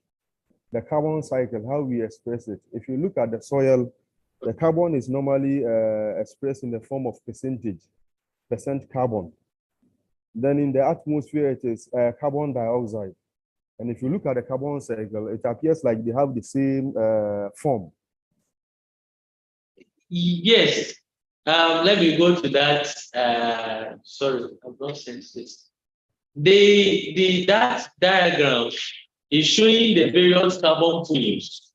cycle, how we express it. If you look at the soil, the carbon is normally expressed in the form of percent carbon. Then in the atmosphere, it is carbon dioxide. And if you look at the carbon cycle, it appears like they have the same form. Yes. Let me go to that. Sorry, I've not sent this. That diagram is showing the various carbon pools.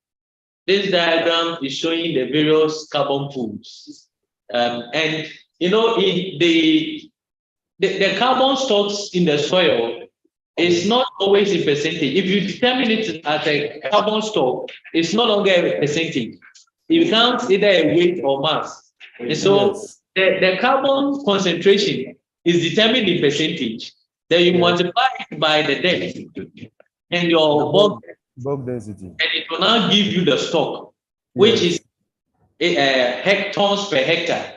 This diagram is showing the various carbon pools. And you know, the carbon stocks in the soil is not always a percentage. If you determine it as a carbon stock, it's no longer a percentage. It becomes either a weight or mass. And so the carbon concentration is determined in percentage. Then you multiply it by the depth and your bulk density. And it will now give you the stock, which is hectares per hectare.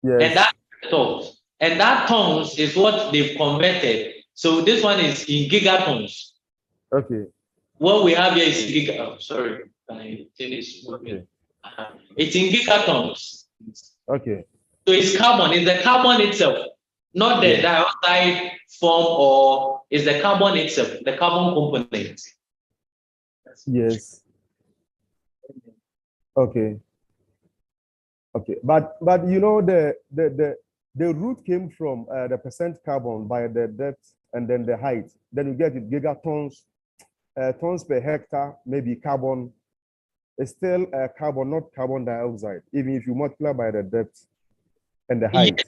And that tons. And that tons is what they've converted. So this one is in gigatons. Okay. What we have here is giga. Oh, sorry, I finished. Okay. It's in gigatons. Okay. So it's carbon. It's the carbon itself, not the dioxide form, or it's the carbon itself, the carbon component. Yes. Okay. Okay. But you know the root came from the percent carbon by the depth and then the height. Then you get it gigatons, tons per hectare, maybe carbon. It's still carbon, not carbon dioxide, even if you multiply by the depth and the height.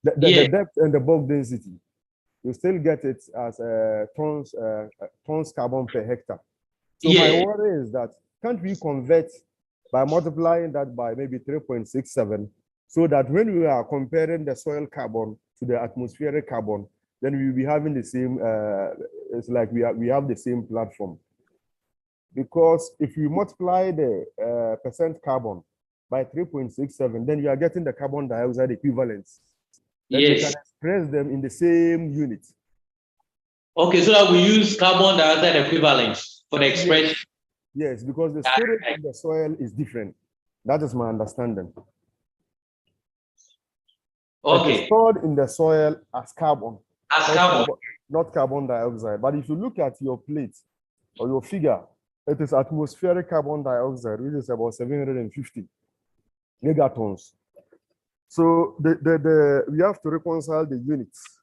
The depth and the bulk density, you still get it as tons carbon per hectare. So my worry is that can't we convert by multiplying that by maybe 3.67, so that when we are comparing the soil carbon to the atmospheric carbon, then we will be having the same, it's like we have the same platform. Because if you multiply the percent carbon by 3.67, then you are getting the carbon dioxide equivalents. Then you can express them in the same unit. Okay, so that we use carbon dioxide equivalents for the expression. Yes, because the storage in the soil is different. That is my understanding. Okay. It is stored in the soil as carbon. Not carbon dioxide. But if you look at your plate or your figure, it is atmospheric carbon dioxide, which is about 750 megatons. So we have to reconcile the units.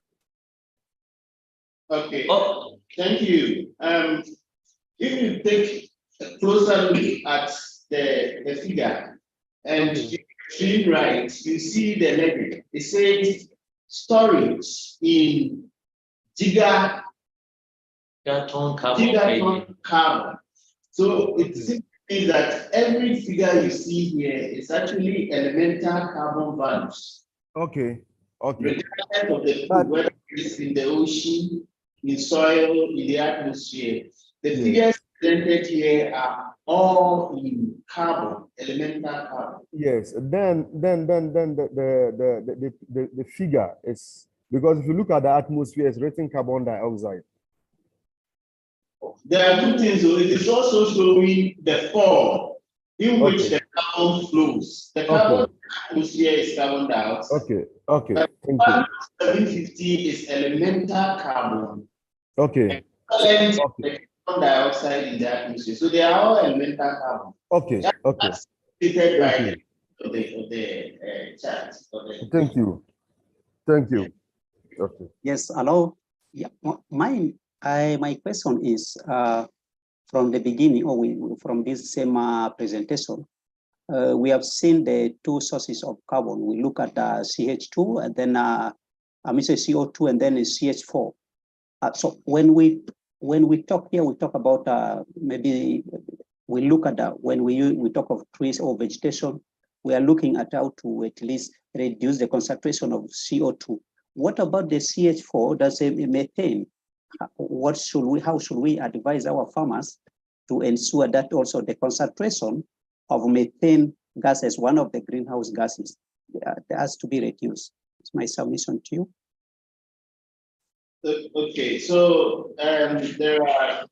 Okay, thank you. If you take a closer look at the figure and extreme right, you see the level. It says storage in gigaton carbon. So it means that every figure you see here is actually elemental carbon values. Okay. Okay. Regardless of the food, whether it's in the ocean, in soil, in the atmosphere. The figures presented here are all in carbon, elemental carbon. Yes. Then the figure is, because if you look at the atmosphere, it's written carbon dioxide. There are two things. So it is also showing the form in which the carbon flows. The carbon atmosphere is carbon dioxide. Okay. Okay. Thank you. 750 is elemental carbon. Okay. And the carbon dioxide in the atmosphere. So they are all elemental carbon. Okay. Okay. Stated by the chart. Thank you. Thank you. Okay. Yes, hello. Yeah, my question is from the beginning, or from this same presentation, we have seen the two sources of carbon. We look at CH2 and then CO2 and then CH4. So when we talk here, we talk about maybe we look at when we talk of trees or vegetation, we are looking at how to at least reduce the concentration of CO2. What about the CH4? Does it methane? How should we advise our farmers to ensure that also the concentration of methane gas as one of the greenhouse gases has to be reduced? It's my submission to you. Okay, so there are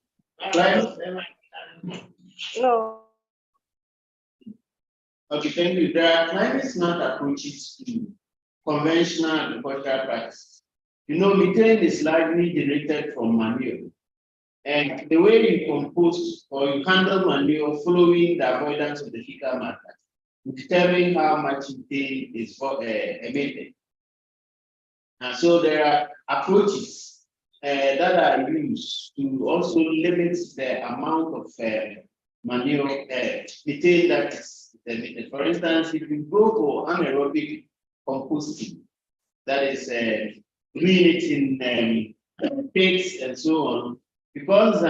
no. Okay, thank you. There are climate smart approaches to conventional agricultural practices. You know, methane is largely generated from manure. And the way you compost or you handle manure following the avoidance of the fecal matter, you determine how much methane is emitted. And so there are approaches that are used to also limit the amount of manure methane that is emitted. For instance, if you go for anaerobic composting. That is doing it in pigs and so on. Because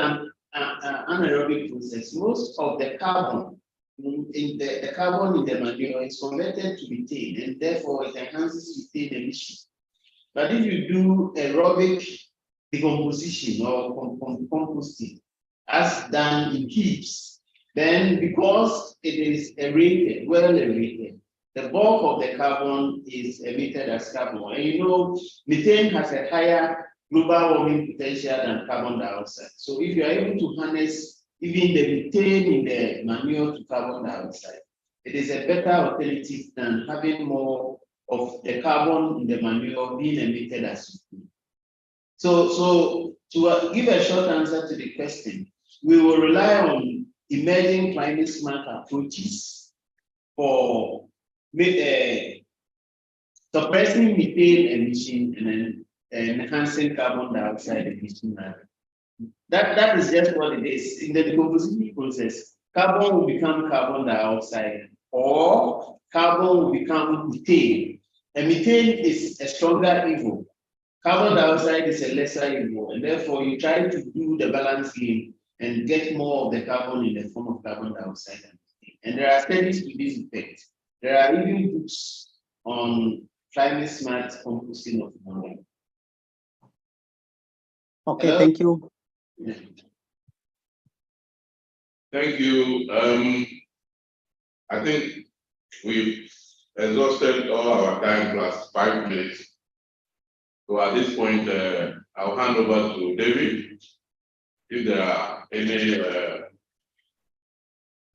anaerobic process, most of the carbon in the carbon in the manure is converted to methane, and therefore it enhances methane emissions. But if you do aerobic decomposition or composting, as done in heaps, then because it is aerated, well aerated, the bulk of the carbon is emitted as carbon. And you know, methane has a higher global warming potential than carbon dioxide. So if you are able to harness even the methane in the manure to carbon dioxide, it is a better alternative than having more of the carbon in the manure being emitted as methane. So to give a short answer to the question, we will rely on emerging climate smart approaches for suppressing methane emission and then enhancing carbon dioxide emission. That is just what it is. In the decomposition process, carbon will become carbon dioxide or carbon will become methane. And methane is a stronger evil. Carbon dioxide is a lesser evil, and therefore you try to do the balance game and get more of the carbon in the form of carbon dioxide. And there are studies to this effect. There are even books on climate smart composting of ammonia. Okay, hello? Thank you. Yeah. Thank you. I think we've exhausted all our time plus 5 minutes. So at this point, I'll hand over to David. If there are any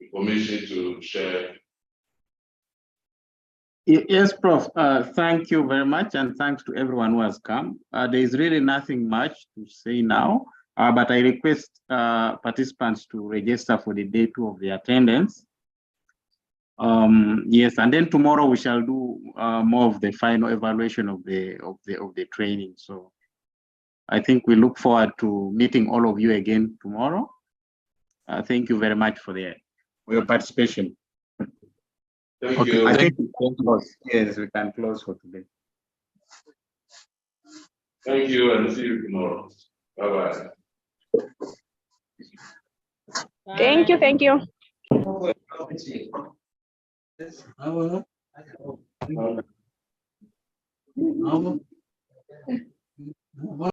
information to share. Yes, Prof. Thank you very much, and thanks to everyone who has come. There is really nothing much to say now, but I request participants to register for the day 2 of the attendance. Yes, and then tomorrow we shall do more of the final evaluation of the training. So I think we look forward to meeting all of you again tomorrow. Thank you very much for your participation. Thank okay, you. I think we can close. Yes, we can close for today. Thank you, and see you tomorrow. Bye-bye. Thank you, thank you.